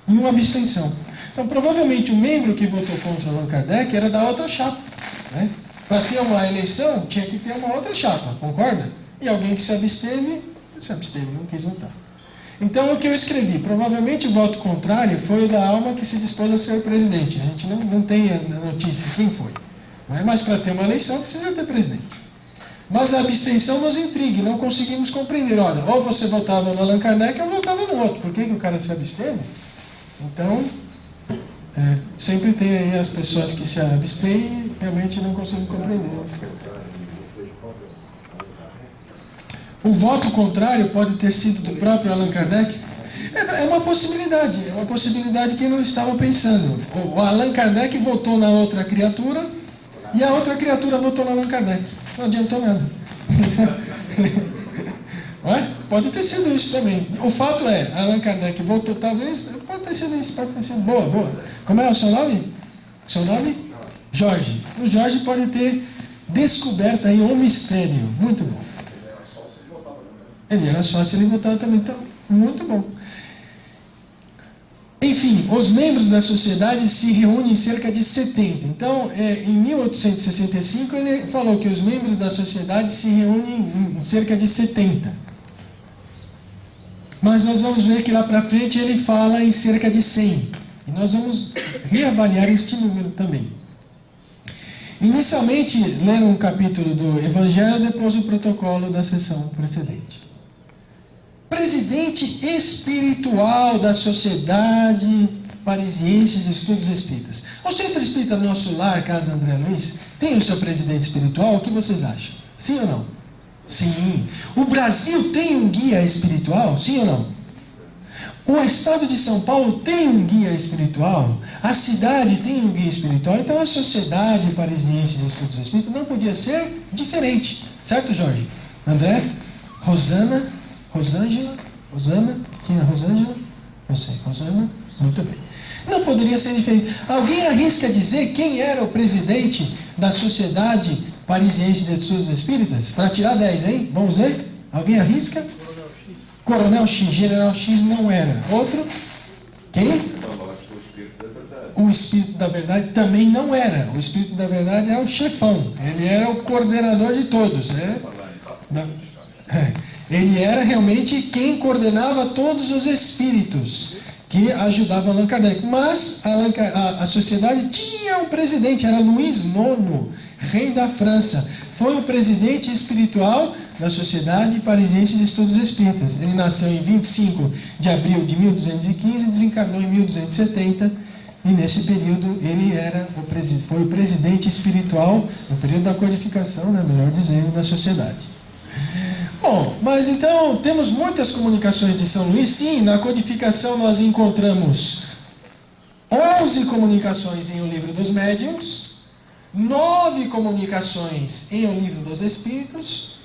e uma abstenção. Então provavelmente o membro que votou contra o Allan Kardec era da outra chapa, né? Para ter uma eleição tinha que ter uma outra chapa, concorda? E alguém que se absteve, não quis votar. Então o que eu escrevi, provavelmente o voto contrário foi o da alma que se dispôs a ser presidente. A gente não tem a notícia de quem foi. Mas para ter uma eleição precisa ter presidente. Mas a abstenção nos intriga, não conseguimos compreender. Olha, ou você votava no Allan Kardec ou votava no outro. Por que o cara se absteve? Então, sempre tem aí as pessoas que se abstêm e realmente não conseguem compreender. O voto contrário pode ter sido do próprio Allan Kardec? É uma possibilidade que eu não estava pensando. O Allan Kardec votou na outra criatura e a outra criatura votou no Allan Kardec. Não adiantou nada. Pode ter sido isso também. O fato é, Allan Kardec votou, talvez, pode ter sido isso, pode ter sido. Boa. Como é o seu nome? Seu nome? Jorge. O Jorge pode ter descoberto aí um mistério. Muito bom. Ele era sócio, ele votava também. Então, muito bom. Enfim, os membros da sociedade se reúnem em cerca de 70. Então, em 1865, ele falou que os membros da sociedade se reúnem em cerca de 70. Mas nós vamos ver que lá para frente ele fala em cerca de 100. E nós vamos reavaliar este número também. Inicialmente, leram um capítulo do Evangelho, depois o protocolo da sessão precedente. Presidente espiritual da Sociedade Parisiense de Estudos Espíritas. O Centro Espírita Nosso Lar, Casa André Luiz, tem o seu presidente espiritual? O que vocês acham? Sim ou não? Sim. O Brasil tem um guia espiritual? Sim ou não? O Estado de São Paulo tem um guia espiritual? A cidade tem um guia espiritual? Então a Sociedade Parisiense de Estudos Espíritas não podia ser diferente. Certo, Jorge? André? Rosana? Rosângela? Rosana? Quem é a Rosângela? Eu sei. Rosana? Muito bem. Não poderia ser diferente. Alguém arrisca dizer quem era o presidente da Sociedade Parisiense de Estudos Espíritas? Para tirar 10, hein? Vamos ver? Alguém arrisca? Coronel X. General X não era. Outro? Quem? O Espírito da Verdade também não era. O Espírito da Verdade é o chefão. Ele era o coordenador de todos, né? Ele era realmente quem coordenava todos os espíritos que ajudavam Allan Kardec. Mas a sociedade tinha um presidente, era Luís IX, rei da França. Foi o presidente espiritual da Sociedade Parisiense de Estudos Espíritas. Ele nasceu em 25 de abril de 1215 e desencarnou em 1270. E nesse período ele foi o presidente espiritual, no período da codificação, né, melhor dizendo, da sociedade. Bom, mas então temos muitas comunicações de São Luís. Sim, na codificação nós encontramos 11 comunicações em O Livro dos Médiuns, 9 comunicações em O Livro dos Espíritos,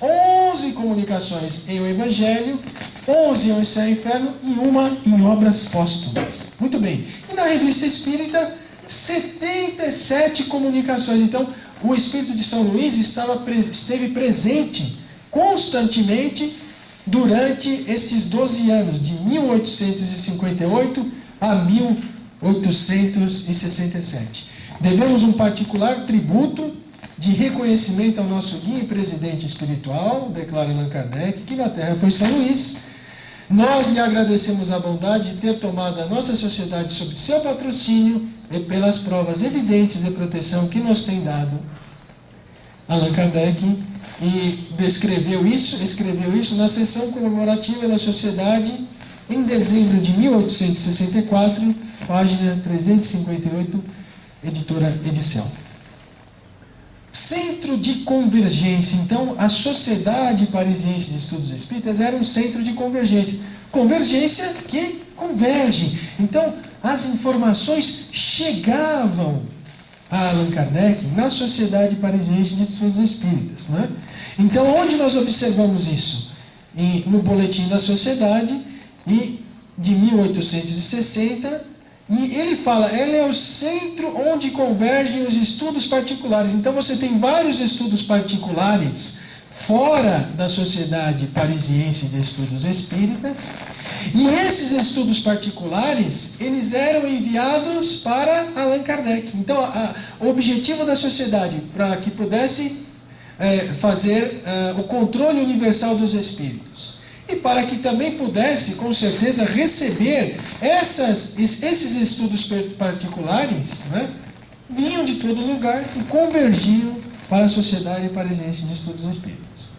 11 comunicações em O Evangelho, 11 em O Céu e Inferno e uma em Obras Póstumas. Muito bem. E na Revista Espírita, 77 comunicações. Então, o Espírito de São Luís esteve presente constantemente durante esses 12 anos, de 1858 a 1867. Devemos um particular tributo de reconhecimento ao nosso guia e presidente espiritual, declara Allan Kardec, que na Terra foi São Luís. Nós lhe agradecemos a bondade de ter tomado a nossa sociedade sob seu patrocínio e pelas provas evidentes de proteção que nos tem dado. Allan Kardec e escreveu isso na sessão comemorativa da sociedade em dezembro de 1864, página 358, editora Edicel. Centro de convergência. Então, a Sociedade Parisiense de Estudos Espíritas era um centro de convergência. Convergência que converge. Então, as informações chegavam a Allan Kardec na Sociedade Parisiense de Estudos Espíritas, né? Então, onde nós observamos isso? No Boletim da Sociedade de 1860, e ele fala, ela é o centro onde convergem os estudos particulares. Então, você tem vários estudos particulares fora da Sociedade Parisiense de Estudos Espíritas, e esses estudos particulares, eles eram enviados para Allan Kardec. Então, o objetivo da sociedade, para que pudesse fazer o controle universal dos espíritos, e para que também pudesse, com certeza, receber esses estudos particulares, né, vinham de todo lugar e convergiam para a Sociedade Parisiense de Estudos Espíritas.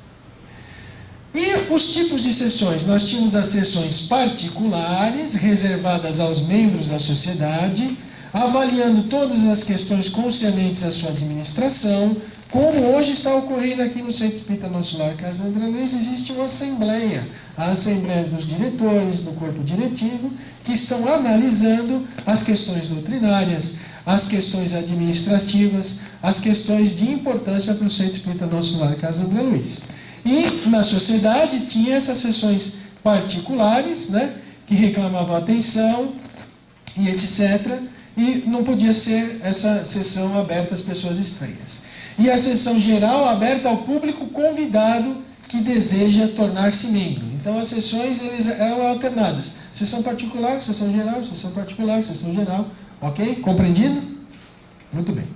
E os tipos de sessões? Nós tínhamos as sessões particulares, reservadas aos membros da sociedade, avaliando todas as questões concernentes à sua administração. Como hoje está ocorrendo aqui no Centro Espírita Nosso Lar, Casa André Luiz, existe uma assembleia, a Assembleia dos Diretores, do Corpo Diretivo, que estão analisando as questões doutrinárias, as questões administrativas, as questões de importância para o Centro Espírita Nosso Lar, Casa André Luiz. E na sociedade tinha essas sessões particulares, né, que reclamavam atenção e etc. E não podia ser essa sessão aberta às pessoas estranhas. E a sessão geral aberta ao público convidado que deseja tornar-se membro. Então as sessões eram alternadas. Sessão particular, sessão geral, sessão particular, sessão geral. Ok? Compreendido? Muito bem.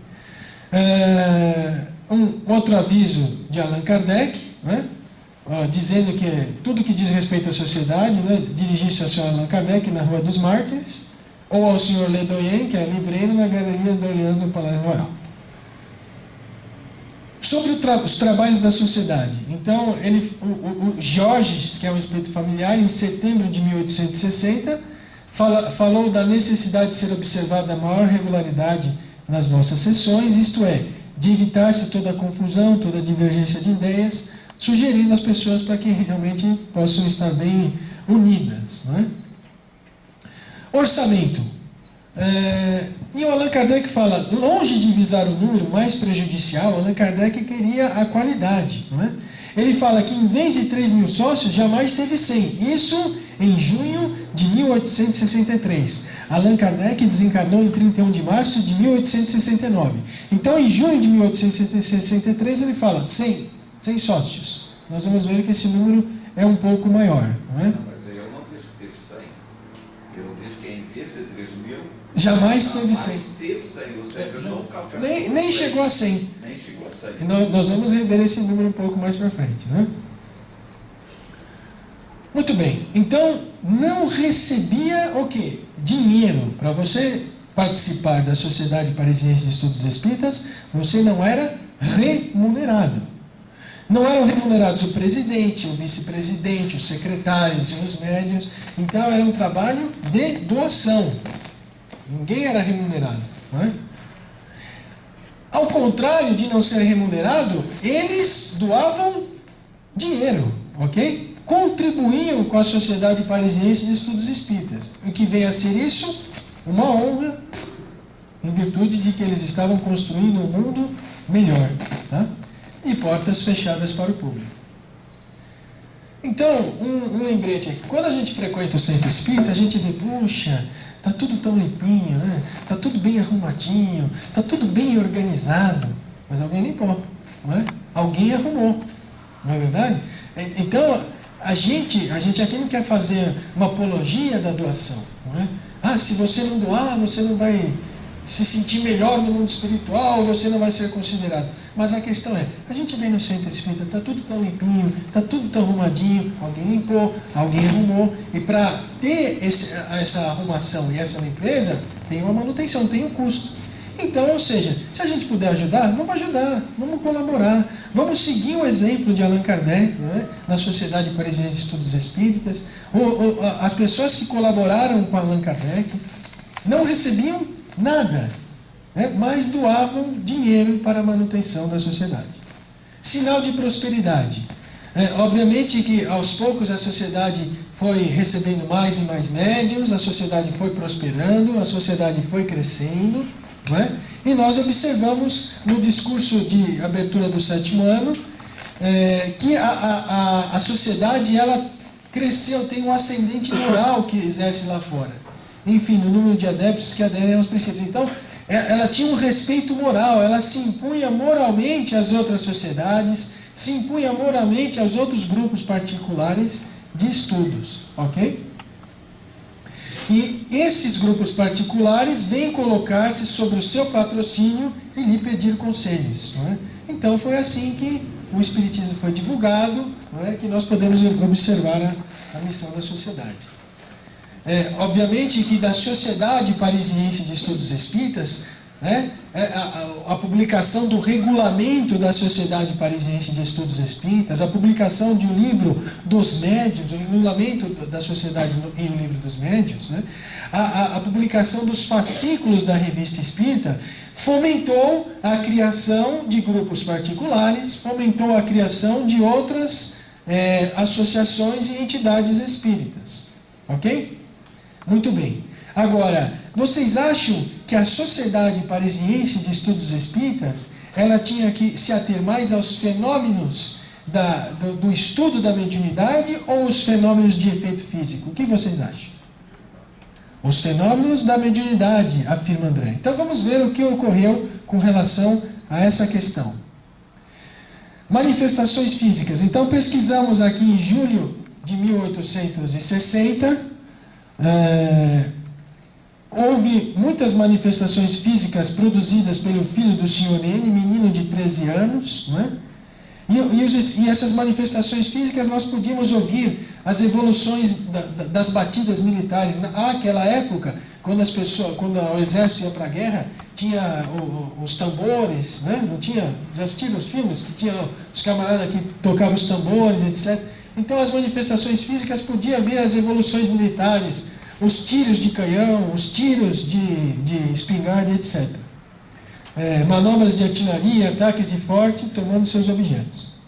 Um outro aviso de Allan Kardec, né? Dizendo que tudo que diz respeito à sociedade, né, dirigir-se ao Sr. Allan Kardec na Rua dos Mártires, ou ao Sr. Ledoyen, que é livreiro na Galeria d'Orléans do Palácio Royal. Sobre os trabalhos da sociedade. Então, o Georges, que é um espírito familiar, em setembro de 1860, falou da necessidade de ser observada a maior regularidade nas vossas sessões, isto é, de evitar-se toda a confusão, toda a divergência de ideias, sugerindo às pessoas para que realmente possam estar bem unidas. Não é? Orçamento. E o Allan Kardec fala, longe de visar o número mais prejudicial, Allan Kardec queria a qualidade. Não é? Ele fala que em vez de 3.000 sócios, jamais teve 100. Isso em junho de 1863. Allan Kardec desencarnou em 31 de março de 1869. Então, em junho de 1863, ele fala 100 sócios. Nós vamos ver que esse número é um pouco maior. Não é? Mas eu não disse que teve 100. Eu disse que em vez de 3.000... Jamais teve 100. Teve 100, ou seja, não calculou. Nem chegou a 100. Nem chegou a 100. E nós vamos rever esse número um pouco mais para frente. Né? Muito bem. Então, não recebia o quê? Dinheiro. Para você participar da Sociedade Parisiense de Estudos Espíritas, você não era remunerado. Não eram remunerados o presidente, o vice-presidente, os secretários e os médios. Então, era um trabalho de doação. Ninguém era remunerado. Não é? Ao contrário de não ser remunerado, eles doavam dinheiro, ok? Contribuíam com a Sociedade Parisiense de Estudos Espíritas. O que vem a ser isso? Uma honra, em virtude de que eles estavam construindo um mundo melhor. Tá? E portas fechadas para o público. Então, um lembrete aqui. Quando a gente frequenta o centro espírita, a gente vê, puxa, está tudo tão limpinho, né? Está tudo bem arrumadinho, está tudo bem organizado. Mas alguém limpou, não é? Alguém arrumou, não é verdade? Então, a gente aqui não quer fazer uma apologia da doação, não é? Ah, se você não doar, você não vai se sentir melhor no mundo espiritual, você não vai ser considerado. Mas a questão é, a gente vem no centro espírita, está tudo tão limpinho, está tudo tão arrumadinho, alguém limpou, alguém arrumou, e para ter essa arrumação e essa limpeza, tem uma manutenção, tem um custo. Então, ou seja, se a gente puder ajudar, vamos colaborar, vamos seguir o exemplo de Allan Kardec, não é? Na Sociedade Parisiense de Estudos Espíritas. As pessoas que colaboraram com Allan Kardec não recebiam nada, mas doavam dinheiro para a manutenção da sociedade. Sinal de prosperidade. Obviamente que aos poucos a sociedade foi recebendo mais e mais médiuns, a sociedade foi prosperando, a sociedade foi crescendo, não é? E nós observamos no discurso de abertura do 7º ano que a sociedade ela cresceu, tem um ascendente moral que exerce lá fora. Enfim, no número de adeptos que aderem aos princípios. Então, ela tinha um respeito moral, ela se impunha moralmente às outras sociedades, se impunha moralmente aos outros grupos particulares de estudos, ok? E esses grupos particulares vêm colocar-se sobre o seu patrocínio e lhe pedir conselhos, não é? Então foi assim que o Espiritismo foi divulgado, não é? Que nós podemos observar a missão da sociedade. Obviamente que da Sociedade Parisiense de Estudos Espíritas, a publicação do regulamento da Sociedade Parisiense de Estudos Espíritas, a publicação de um livro dos médiuns, o regulamento da Sociedade em um livro dos médiuns, né? A publicação dos fascículos da Revista Espírita fomentou a criação de grupos particulares, fomentou a criação de outras associações e entidades espíritas. Ok? Muito bem. Agora, vocês acham que a Sociedade Parisiense de Estudos Espíritas ela tinha que se ater mais aos fenômenos do estudo da mediunidade ou os fenômenos de efeito físico? O que vocês acham? Os fenômenos da mediunidade, afirma André. Então vamos ver o que ocorreu com relação a essa questão. Manifestações físicas. Então pesquisamos aqui em julho de 1860, houve muitas manifestações físicas produzidas pelo filho do Sr. N, menino de 13 anos, não é? E essas manifestações físicas nós podíamos ouvir as evoluções das batidas militares. Naquela época, quando o exército ia para a guerra, tinha os tambores, né? Não tinha, já assistiram os filmes que tinha os camaradas que tocavam os tambores, etc. Então as manifestações físicas podiam ver as evoluções militares, os tiros de canhão, os tiros de espingarda, etc. Manobras de artilharia, ataques de forte, tomando seus objetos.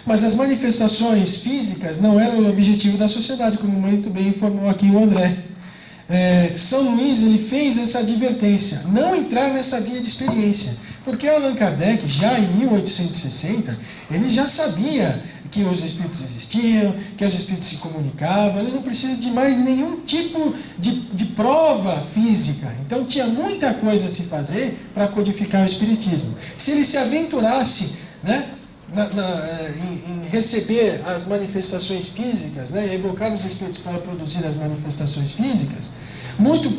Mas as manifestações físicas não eram o objetivo da sociedade, como muito bem informou aqui o André. São Luís ele fez essa advertência, não entrar nessa via de experiência, porque Allan Kardec, já em 1860, ele já sabia que os espíritos existiam, que os espíritos se comunicavam, ele não precisa de mais nenhum tipo de prova física. Então tinha muita coisa a se fazer para codificar o espiritismo. Se ele se aventurasse, né, em receber as manifestações físicas, né, e evocar os espíritos para produzir as manifestações físicas, muito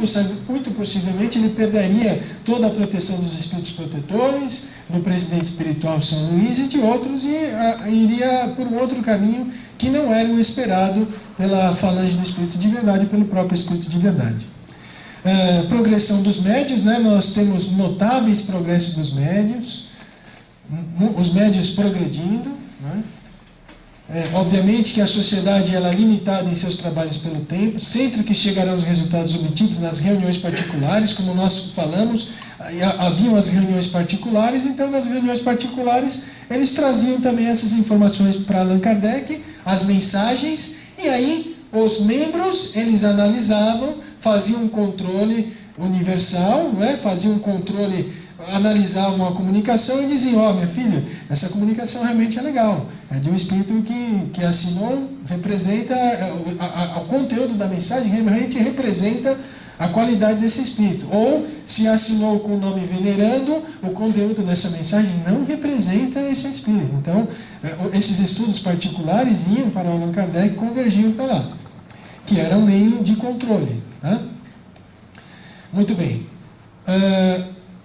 possivelmente ele perderia toda a proteção dos espíritos protetores, do presidente espiritual São Luís e de outros, e iria por um outro caminho que não era o esperado pela falange do Espírito de Verdade, pelo próprio Espírito de Verdade. Progressão dos médios, né, nós temos notáveis progressos dos médios, os médios progredindo, né? Obviamente que a sociedade ela é limitada em seus trabalhos pelo tempo, sempre que chegarão os resultados obtidos nas reuniões particulares, como nós falamos, haviam as reuniões particulares, então nas reuniões particulares eles traziam também essas informações para Allan Kardec, as mensagens, e aí os membros eles analisavam, faziam um controle universal, né? Faziam um controle, analisavam a comunicação e diziam: minha filha, essa comunicação realmente é legal, é de um espírito que assinou, representa, o conteúdo da mensagem realmente representa a qualidade desse espírito. Ou, se assinou com o nome venerando, o conteúdo dessa mensagem não representa esse espírito. Então, esses estudos particulares iam para Allan Kardec e convergiam para lá, que era um meio de controle. Né? Muito bem.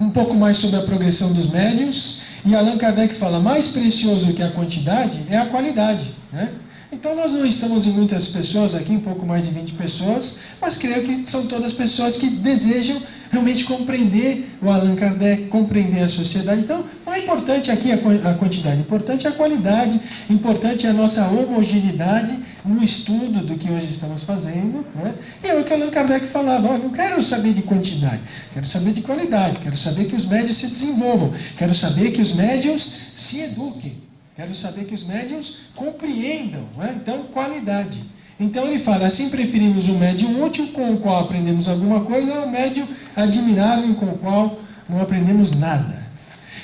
Um pouco mais sobre a progressão dos médiuns, e Allan Kardec fala: mais precioso que a quantidade é a qualidade, né? Então nós não estamos em muitas pessoas aqui, um pouco mais de 20 pessoas, mas creio que são todas pessoas que desejam realmente compreender o Allan Kardec, compreender a sociedade. Então não é importante aqui a quantidade, importante é a qualidade, importante é a nossa homogeneidade no estudo do que hoje estamos fazendo, né? E é o que Allan Kardec falava: não quero saber de quantidade, quero saber de qualidade, quero saber que os médiuns se desenvolvam, quero saber que os médiuns se eduquem, quero saber que os médiuns compreendam, né? Então, qualidade. Então ele fala: assim preferimos um médium útil com o qual aprendemos alguma coisa, a um médium admirável com o qual não aprendemos nada.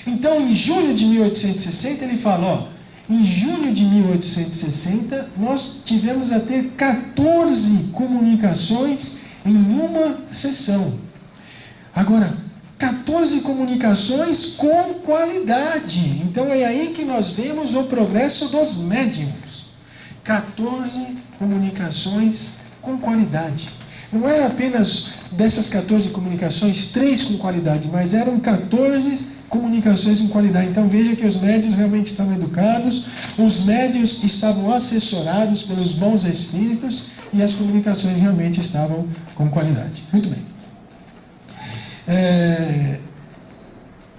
Então, em julho de 1860, ele fala: em julho de 1860, nós tivemos a ter 14 comunicações em uma sessão. Agora, 14 comunicações com qualidade. Então é aí que nós vemos o progresso dos médiuns. 14 comunicações com qualidade. Não era apenas dessas 14 comunicações, 3 com qualidade, mas eram 14 comunicações com qualidade. Então veja que os médiuns realmente estavam educados, os médiuns estavam assessorados pelos bons espíritos e as comunicações realmente estavam com qualidade. Muito bem.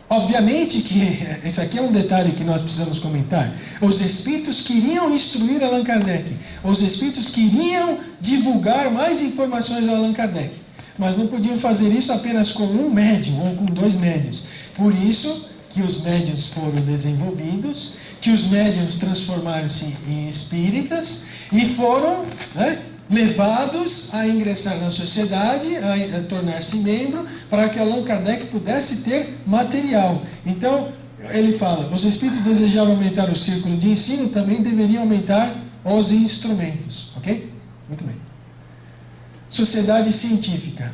Obviamente que esse aqui é um detalhe que nós precisamos comentar. Os espíritos queriam instruir Allan Kardec, os espíritos queriam divulgar mais informações a Allan Kardec, mas não podiam fazer isso apenas com um médium ou com 2 médiuns. Por isso que os médiuns foram desenvolvidos, que os médiuns transformaram-se em espíritas e foram, né, levados a ingressar na sociedade, a tornar-se membro, para que Allan Kardec pudesse ter material. Então, ele fala: os espíritos desejavam aumentar o círculo de ensino, também deveriam aumentar os instrumentos. Ok? Muito bem. Sociedade científica.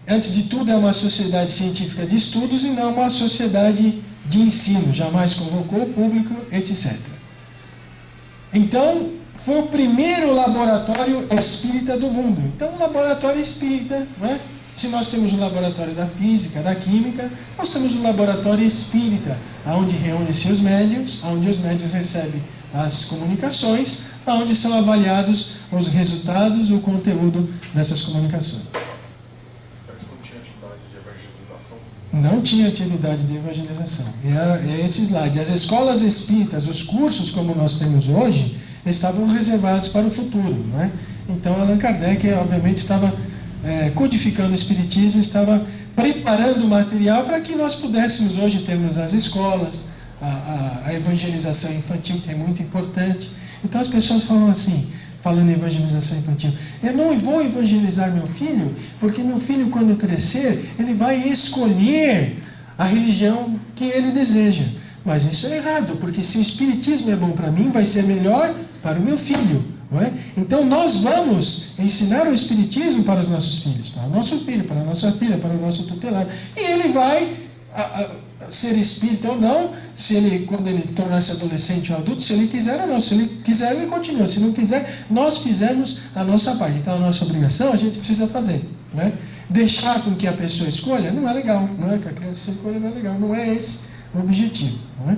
Antes de tudo, é uma sociedade científica de estudos e não uma sociedade de ensino. Jamais convocou o público, etc. Então, foi o primeiro laboratório espírita do mundo. Então, o laboratório espírita, né? Se nós temos o laboratório da física, da química, nós temos o laboratório espírita, onde reúnem-se os médiuns, onde os médiuns recebem as comunicações, onde são avaliados os resultados, o conteúdo dessas comunicações. Não tinha atividade de evangelização? Não tinha atividade de evangelização. É esse slide. As escolas espíritas, os cursos como nós temos hoje, estavam reservados para o futuro, não é? Então Allan Kardec, obviamente, estava codificando o Espiritismo, estava preparando o material para que nós pudéssemos hoje termos as escolas, a evangelização infantil, que é muito importante. Então as pessoas falam assim, falando em evangelização infantil: eu não vou evangelizar meu filho, porque meu filho, quando crescer, ele vai escolher a religião que ele deseja. Mas isso é errado, porque se o Espiritismo é bom para mim, vai ser melhor para o meu filho, não é? Então nós vamos ensinar o Espiritismo para os nossos filhos, para o nosso filho, para a nossa filha, para o nosso tutelado, e ele vai ser espírita ou não, se ele, quando ele tornar-se adolescente ou adulto, se ele quiser ou não. Se ele quiser, ele continua. Se não quiser, nós fizemos a nossa parte. Então a nossa obrigação a gente precisa fazer, não é? Deixar com que a pessoa escolha não é legal, não é? Que a criança escolha não é legal, não é esse o objetivo, não é?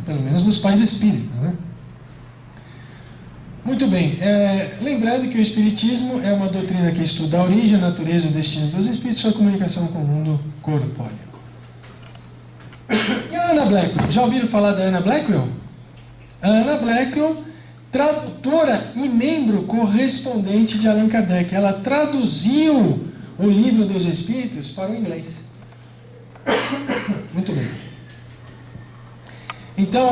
Pelo menos nos pais espíritas, não é? Muito bem, lembrando que o Espiritismo é uma doutrina que estuda a origem, a natureza e o destino dos espíritos, sua comunicação com o mundo corpóreo. E a Anna Blackwell? Já ouviram falar da Anna Blackwell? A Anna Blackwell, tradutora e membro correspondente de Allan Kardec. Ela traduziu o Livro dos Espíritos para o inglês. Muito bem. Então,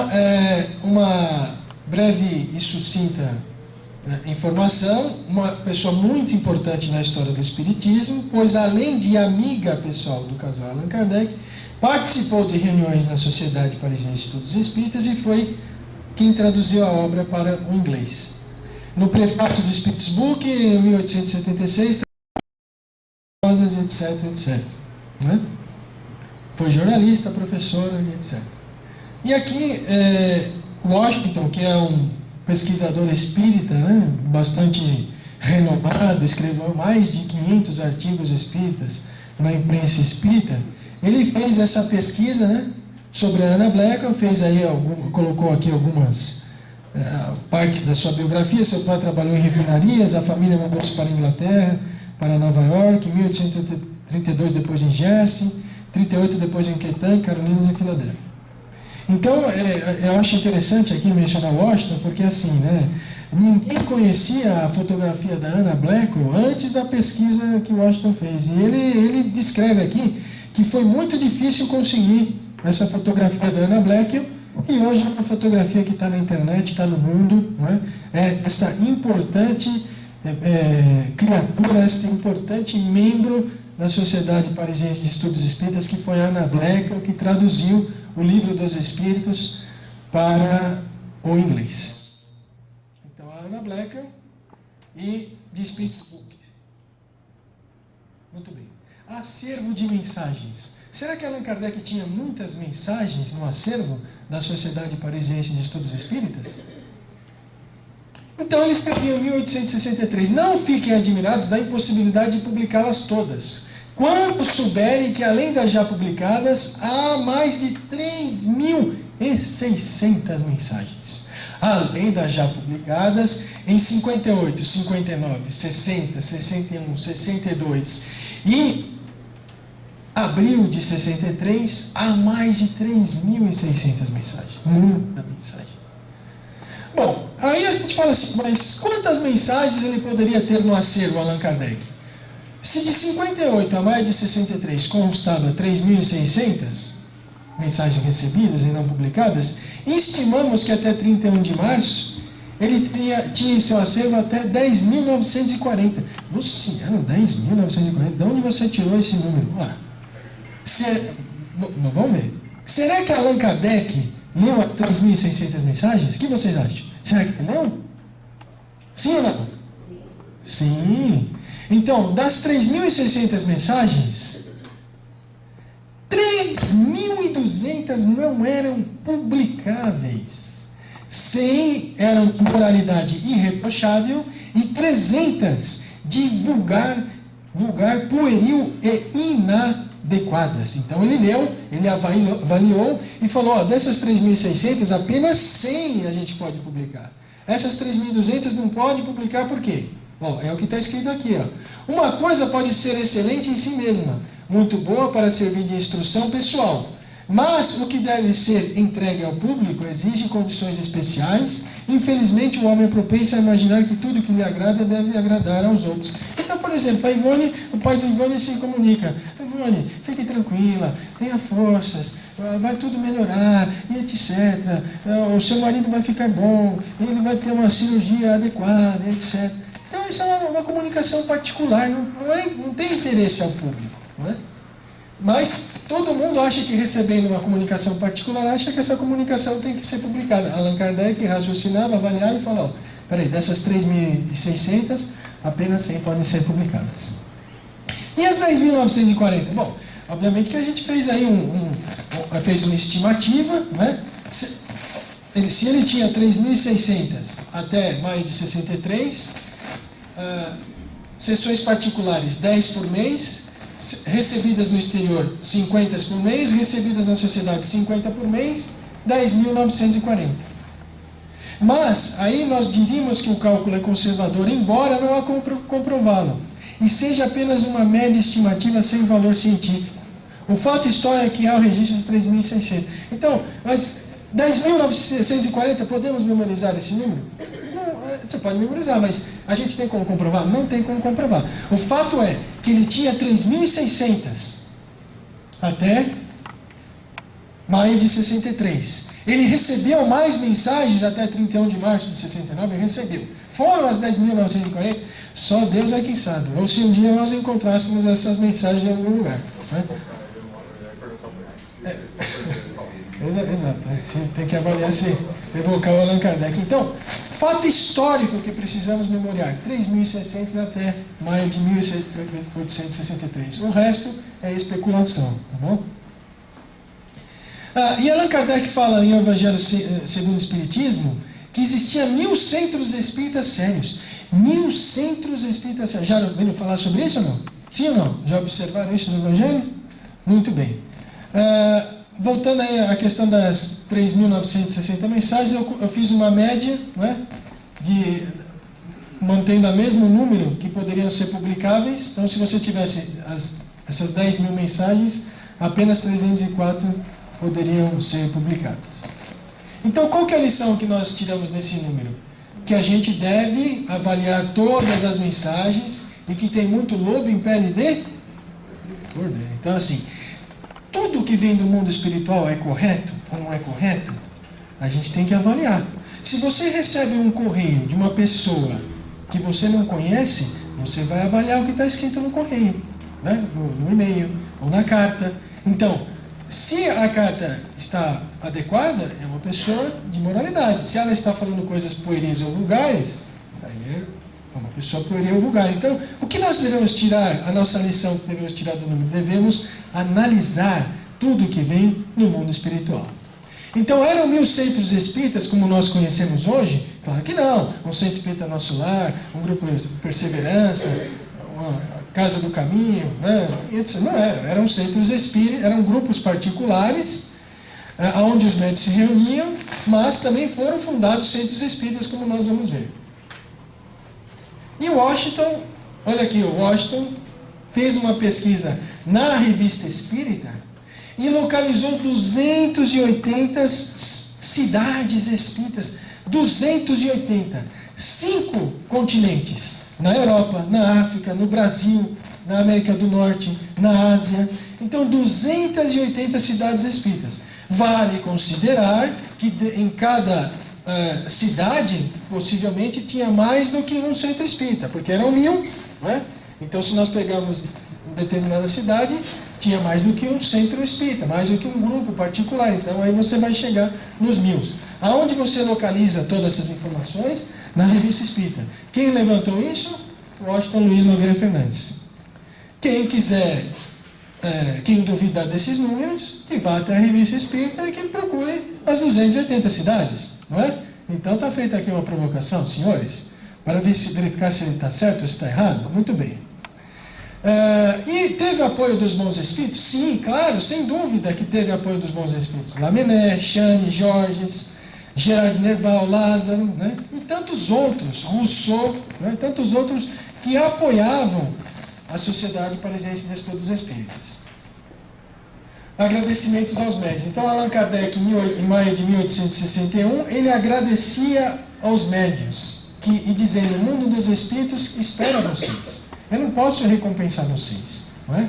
uma breve e sucinta informação: uma pessoa muito importante na história do Espiritismo, pois além de amiga pessoal do casal Allan Kardec, participou de reuniões na Sociedade Parisiense de Estudos Espíritas e foi quem traduziu a obra para o inglês. No prefácio do Spirit's Book, em 1876, etc, etc. Né? Foi jornalista, professora, etc. E aqui, Washington, que é um pesquisador espírita, né, bastante renomado, escreveu mais de 500 artigos espíritas na imprensa espírita. Ele fez essa pesquisa, né, sobre a Anna Blackwell, colocou aqui algumas partes da sua biografia. Seu pai trabalhou em refinarias, a família mudou-se para a Inglaterra, para Nova York, em 1832 depois em Jersey, 38 depois em Kentucky, Carolinas e Filadélfia. Então, eu acho interessante aqui mencionar Washington, porque assim, né, ninguém conhecia a fotografia da Anna Blackwell antes da pesquisa que Washington fez. E ele descreve aqui que foi muito difícil conseguir essa fotografia da Anna Blackwell, e hoje é uma fotografia que está na internet, está no mundo, não é? Essa importante criatura, esse importante membro da Sociedade Parisiense de Estudos Espíritas, que foi a Anna Blackwell, que traduziu o Livro dos Espíritos para o inglês. Então, a Anna Blackwell e The Spirit's Book. Muito bem. Acervo de mensagens. Será que Allan Kardec tinha muitas mensagens no acervo da Sociedade Parisiense de Estudos Espíritas? Então ele escreveu em 1863: não fiquem admirados da impossibilidade de publicá-las todas, quando souberem que, além das já publicadas, há mais de 3.600 mensagens. Além das já publicadas em 58, 59, 60, 61, 62 e abril de 63, há mais de 3.600 mensagens. Muita mensagem. Bom, aí a gente fala assim, mas quantas mensagens ele poderia ter no acervo, Allan Kardec? Se de 58 a maio de 63 constava 3.600 mensagens recebidas e não publicadas, estimamos que até 31 de março ele tinha em seu acervo até 10.940. Luciano, 10.940? De onde você tirou esse número? Vamos ver. Será que Allan Kardec leu as 3.600 mensagens? O que vocês acham? Será que ele leu? Sim ou não? Sim. Então, das 3.600 mensagens, 3.200 não eram publicáveis. 100 eram de moralidade irreprochável e 300 de vulgar, pueril e adequadas. Então ele leu, ele avaliou e falou, ó, dessas 3.600, apenas 100 a gente pode publicar. Essas 3.200 não pode publicar por quê? Bom, é o que está escrito aqui, ó. Uma coisa pode ser excelente em si mesma, muito boa para servir de instrução pessoal, mas o que deve ser entregue ao público exige condições especiais. Infelizmente, o homem é propenso a imaginar que tudo que lhe agrada deve agradar aos outros. Então, por exemplo, a Ivone, o pai da Ivone se comunica: Ivone, fique tranquila, tenha forças, vai tudo melhorar, e etc. O seu marido vai ficar bom, ele vai ter uma cirurgia adequada, etc. Então, isso é uma comunicação particular, não tem interesse ao público, não é? Mas todo mundo acha que recebendo uma comunicação particular, acha que essa comunicação tem que ser publicada. Allan Kardec raciocinava, avaliava e falou: peraí, dessas 3.600, apenas 100 podem ser publicadas. E as 10.940? Bom, obviamente que a gente fez aí fez uma estimativa, né? Se ele tinha 3.600 até maio de 63, sessões particulares 10 por mês, recebidas no exterior 50 por mês, recebidas na sociedade 50 por mês, 10.940. Mas aí nós diríamos que o cálculo é conservador, embora não há como comprová-lo, e seja apenas uma média estimativa sem valor científico. O fato histórico é que há o registro de 3.600. Então, mas 10.940, podemos memorizar esse número? Você pode memorizar, mas a gente tem como comprovar? Não tem como comprovar. O fato é que ele tinha 3.600 até maio de 63. Ele recebeu mais mensagens até 31 de março de 69, ele recebeu. Foram as 10.940? Só Deus é quem sabe. Ou se um dia nós encontrássemos essas mensagens em algum lugar. Né? Exato. A gente tem que avaliar se evocar o Allan Kardec. Então, fato histórico que precisamos memoriar: 3.600 até maio de 1863. O resto é especulação. Tá bom? E Allan Kardec fala em O Evangelho segundo o Espiritismo que existia 1.000 centros espíritas sérios. 1.000 centros espíritas sérios. Já ouviram falar sobre isso ou não? Sim ou não? Já observaram isso no Evangelho? Muito bem. Voltando aí à questão das 3.960 mensagens, eu fiz uma média, né, mantendo o mesmo número que poderiam ser publicáveis. Então, se você tivesse essas 10.000 mensagens, apenas 304 poderiam ser publicadas. Então, qual que é a lição que nós tiramos desse número? Que a gente deve avaliar todas as mensagens e que tem muito lobo em pele de cordeiro. Então, assim, tudo que vem do mundo espiritual é correto ou não é correto? A gente tem que avaliar. Se você recebe um correio de uma pessoa que você não conhece, você vai avaliar o que está escrito no correio, né? No e-mail ou na carta. Então, se a carta está adequada, é uma pessoa de moralidade. Se ela está falando coisas pueris ou vulgares, aí é uma pessoa pueril ou vulgar. Então, o que nós devemos tirar, a nossa lição que devemos tirar do número? Devemos analisar tudo que vem no mundo espiritual. Então, eram 1.000 centros espíritas como nós conhecemos hoje? Claro que não. Um centro espírita Nosso Lar, um grupo de Perseverança, uma Casa do Caminho, né? Não eram. Eram centros espíritas, eram grupos particulares, onde os médicos se reuniam, mas também foram fundados centros espíritas, como nós vamos ver. E Washington, olha aqui, o Washington fez uma pesquisa na Revista Espírita e localizou 280 cidades espíritas. 280. 5 continentes. Na Europa, na África, no Brasil, na América do Norte, na Ásia. Então, 280 cidades espíritas. Vale considerar que em cada cidade, possivelmente, tinha mais do que um centro espírita, porque eram 1.000, não é? Então, se nós pegarmos uma determinada cidade, tinha mais do que um centro espírita, mais do que um grupo particular. Então, aí você vai chegar nos 1.000. Aonde você localiza todas essas informações? Na Revista Espírita. Quem levantou isso? Washington Luiz Nogueira Fernandes. Quem quiser, quem duvidar desses números, que vá até a Revista Espírita e que procure as 280 cidades, não é? Então está feita aqui uma provocação, senhores, para verificar se ele está certo ou se está errado. Muito bem. E teve apoio dos bons espíritos? Sim, claro, sem dúvida que teve apoio dos bons espíritos. Lamennais, Chane, Georges, Gerard Nerval, Lázaro, né? E tantos outros, Rousseau, né? Tantos outros que apoiavam a Sociedade Parisiense de Estudos Espíritas. Agradecimentos aos médiuns. Então, Allan Kardec, em maio de 1861, ele agradecia aos médiuns, e dizendo: o mundo dos espíritos espera vocês. Eu não posso recompensar vocês. Não é?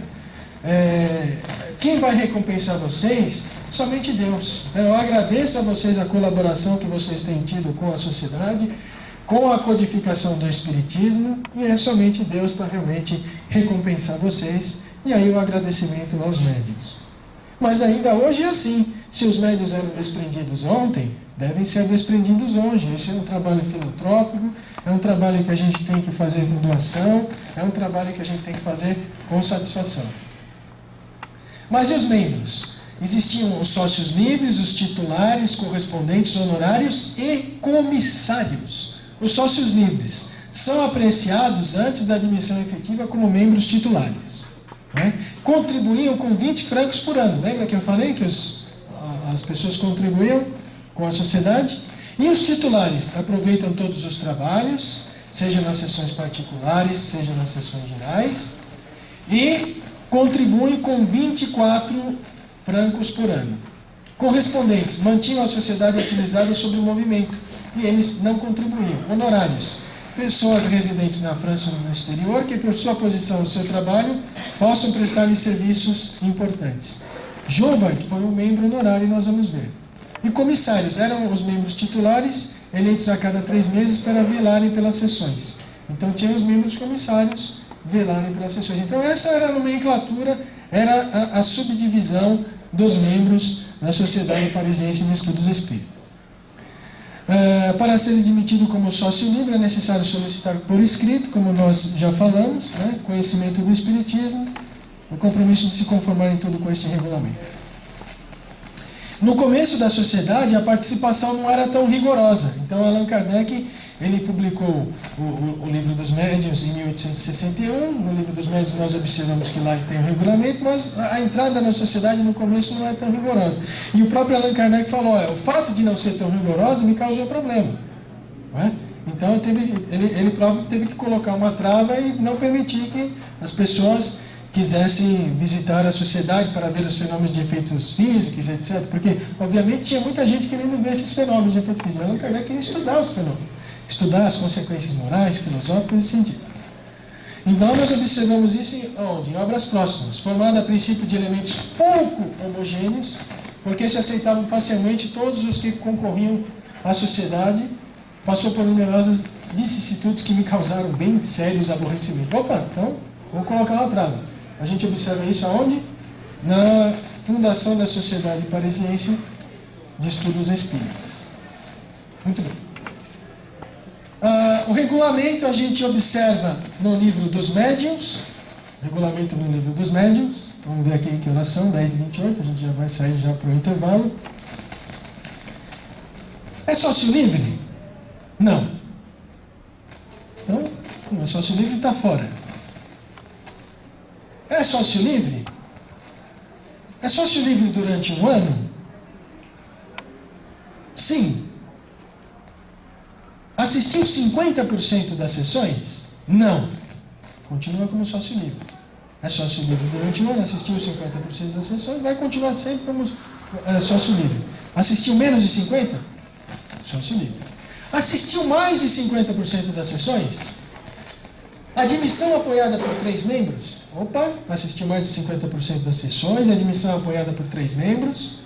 Quem vai recompensar vocês? Somente Deus. Eu agradeço a vocês a colaboração que vocês têm tido com a sociedade, com a codificação do Espiritismo, e é somente Deus para realmente recompensar vocês. E aí o agradecimento aos médiuns. Mas ainda hoje é assim. Se os médiuns eram desprendidos ontem, devem ser desprendidos hoje. Esse é um trabalho filantrópico, é um trabalho que a gente tem que fazer com doação, é um trabalho que a gente tem que fazer com satisfação. Mas e os membros? Existiam os sócios livres, os titulares, correspondentes, honorários e comissários. Os sócios livres são apreciados antes da admissão efetiva como membros titulares, né? Contribuíam com 20 francos por ano. Lembra que eu falei que as pessoas contribuíam com a sociedade? E os titulares aproveitam todos os trabalhos, seja nas sessões particulares, seja nas sessões gerais, e contribuem com 24 francos por ano. Correspondentes mantinham a sociedade atualizada sobre o movimento, e eles não contribuíam. Honorários: pessoas residentes na França ou no exterior que, por sua posição no seu trabalho, possam prestar-lhes serviços importantes. Joubert foi um membro honorário, nós vamos ver. E comissários eram os membros titulares, eleitos a cada 3 meses para velarem pelas sessões. Então tinha os membros comissários velarem pelas sessões. Então essa era a nomenclatura, era a subdivisão dos membros da Sociedade Parisiense de Estudos Espíritas. Para ser admitido como sócio livre é necessário solicitar por escrito, como nós já falamos, né, conhecimento do Espiritismo, o compromisso de se conformar em tudo com este regulamento. No começo da sociedade, a participação não era tão rigorosa. Então, Allan Kardec, ele publicou o Livro dos Médiuns em 1861. No Livro dos Médiuns nós observamos que lá tem o regulamento, mas a entrada na sociedade no começo não é tão rigorosa. E o próprio Allan Kardec falou: o fato de não ser tão rigorosa me causou problema. Não é? Então ele próprio teve que colocar uma trava e não permitir que as pessoas quisessem visitar a sociedade para ver os fenômenos de efeitos físicos, etc. Porque, obviamente, tinha muita gente querendo ver esses fenômenos de efeitos físicos. Allan Kardec queria estudar os fenômenos, estudar as consequências morais, filosóficas e científicas. Então, nós observamos isso em obras próximas, formada a princípio de elementos pouco homogêneos, porque se aceitavam facilmente todos os que concorriam à sociedade, passou por numerosas vicissitudes que me causaram bem sérios aborrecimentos. Opa, então, vamos colocar uma trava. A gente observa isso aonde? Na fundação da Sociedade Parisiense de Estudos Espíritas. Muito bem. O regulamento a gente observa no Livro dos Médiuns. Regulamento no Livro dos Médiuns. Vamos ver aqui que oração, 10h28, a gente já vai sair já para o intervalo. É sócio livre? Não. Então, não é sócio livre, está fora. É sócio livre? É sócio livre durante um ano? Sim. Assistiu 50% das sessões? Não. Continua como sócio livre. É sócio livre durante um ano, assistiu 50% das sessões, vai continuar sempre como sócio livre. Assistiu menos de 50%? Sócio livre. Assistiu mais de 50% das sessões? Admissão apoiada por 3 membros? Opa, assistiu mais de 50% das sessões, admissão apoiada por 3 membros.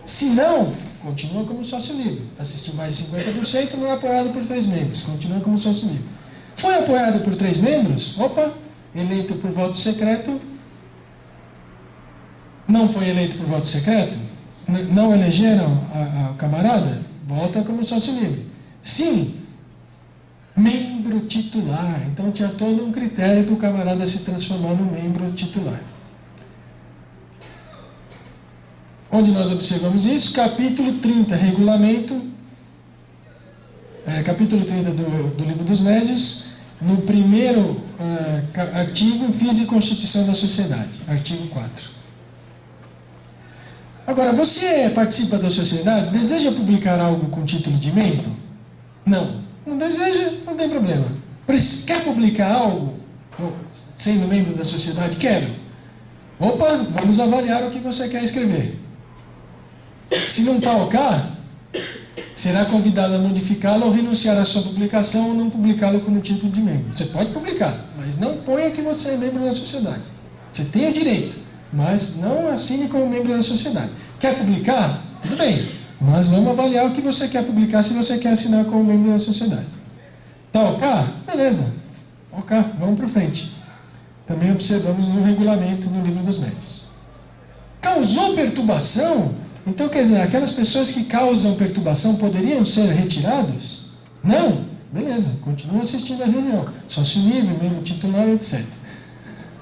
Se não, continua como sócio livre. Assistiu mais de 50%, não é apoiado por 3 membros, continua como sócio livre. Foi apoiado por 3 membros? Opa, eleito por voto secreto. Não foi eleito por voto secreto? Não elegeram a camarada? Volta como sócio livre. Sim, membro titular. Então tinha todo um critério para o camarada se transformar no membro titular. Onde nós observamos isso? Capítulo 30, regulamento. Capítulo 30 do Livro dos Médiuns, no primeiro artigo, fins e constituição da sociedade, artigo 4. Agora, você participa da sociedade, deseja publicar algo com título de membro? Não. Não deseja, não tem problema. Quer publicar algo sendo membro da sociedade? Quero. Opa, vamos avaliar o que você quer escrever. Se não está ok, será convidado a modificá-lo ou renunciar à sua publicação ou não publicá-lo como título de membro. Você pode publicar, mas não ponha que você é membro da sociedade. Você tem o direito, mas não assine como membro da sociedade. Quer publicar? Tudo bem, mas vamos avaliar o que você quer publicar se você quer assinar como membro da sociedade. Tá ok? Beleza. Ok, vamos para frente. Também observamos no regulamento no livro dos membros. Causou perturbação? Então, quer dizer, aquelas pessoas que causam perturbação poderiam ser retirados? Não? Beleza, continua assistindo a reunião. Sócio livre, membro titular, etc.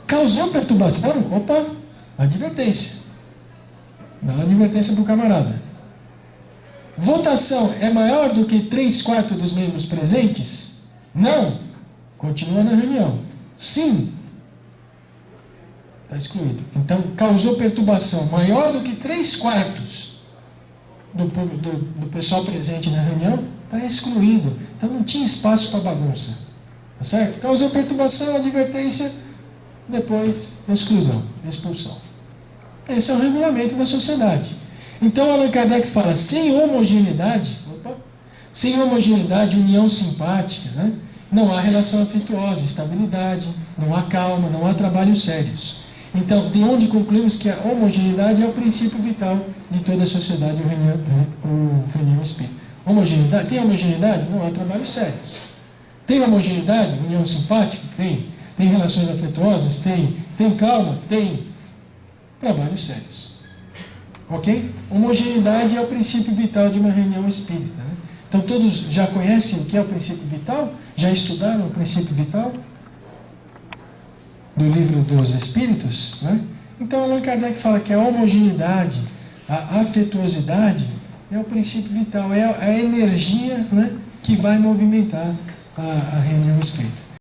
Causou perturbação? Opa, advertência. Dá uma advertência para o camarada. Votação é maior do que 3/4 dos membros presentes? Não. Continua na reunião. Sim. Está excluído. Então, causou perturbação maior do que 3/4 do pessoal presente na reunião? Está excluído. Então, não tinha espaço para bagunça. Tá certo? Causou perturbação, advertência, depois exclusão, expulsão. Esse é o regulamento da sociedade. Então, Allan Kardec fala, sem homogeneidade, união simpática, né? Não há relação afetuosa, estabilidade, não há calma, não há trabalhos sérios. Então, de onde concluímos que a homogeneidade é o princípio vital de toda a sociedade, o reunião espírita. Homogeneidade? Tem homogeneidade? Não há trabalhos sérios. Tem homogeneidade? União simpática? Tem. Tem relações afetuosas? Tem. Tem calma? Tem. Trabalhos sérios. Ok? Homogeneidade é o princípio vital de uma reunião espírita. Né? Então, todos já conhecem o que é o princípio vital? Já estudaram o princípio vital? Do livro dos Espíritos? Né? Então, Allan Kardec fala que a homogeneidade, a afetuosidade, é o princípio vital, é a energia, né, que vai movimentar a reunião espírita.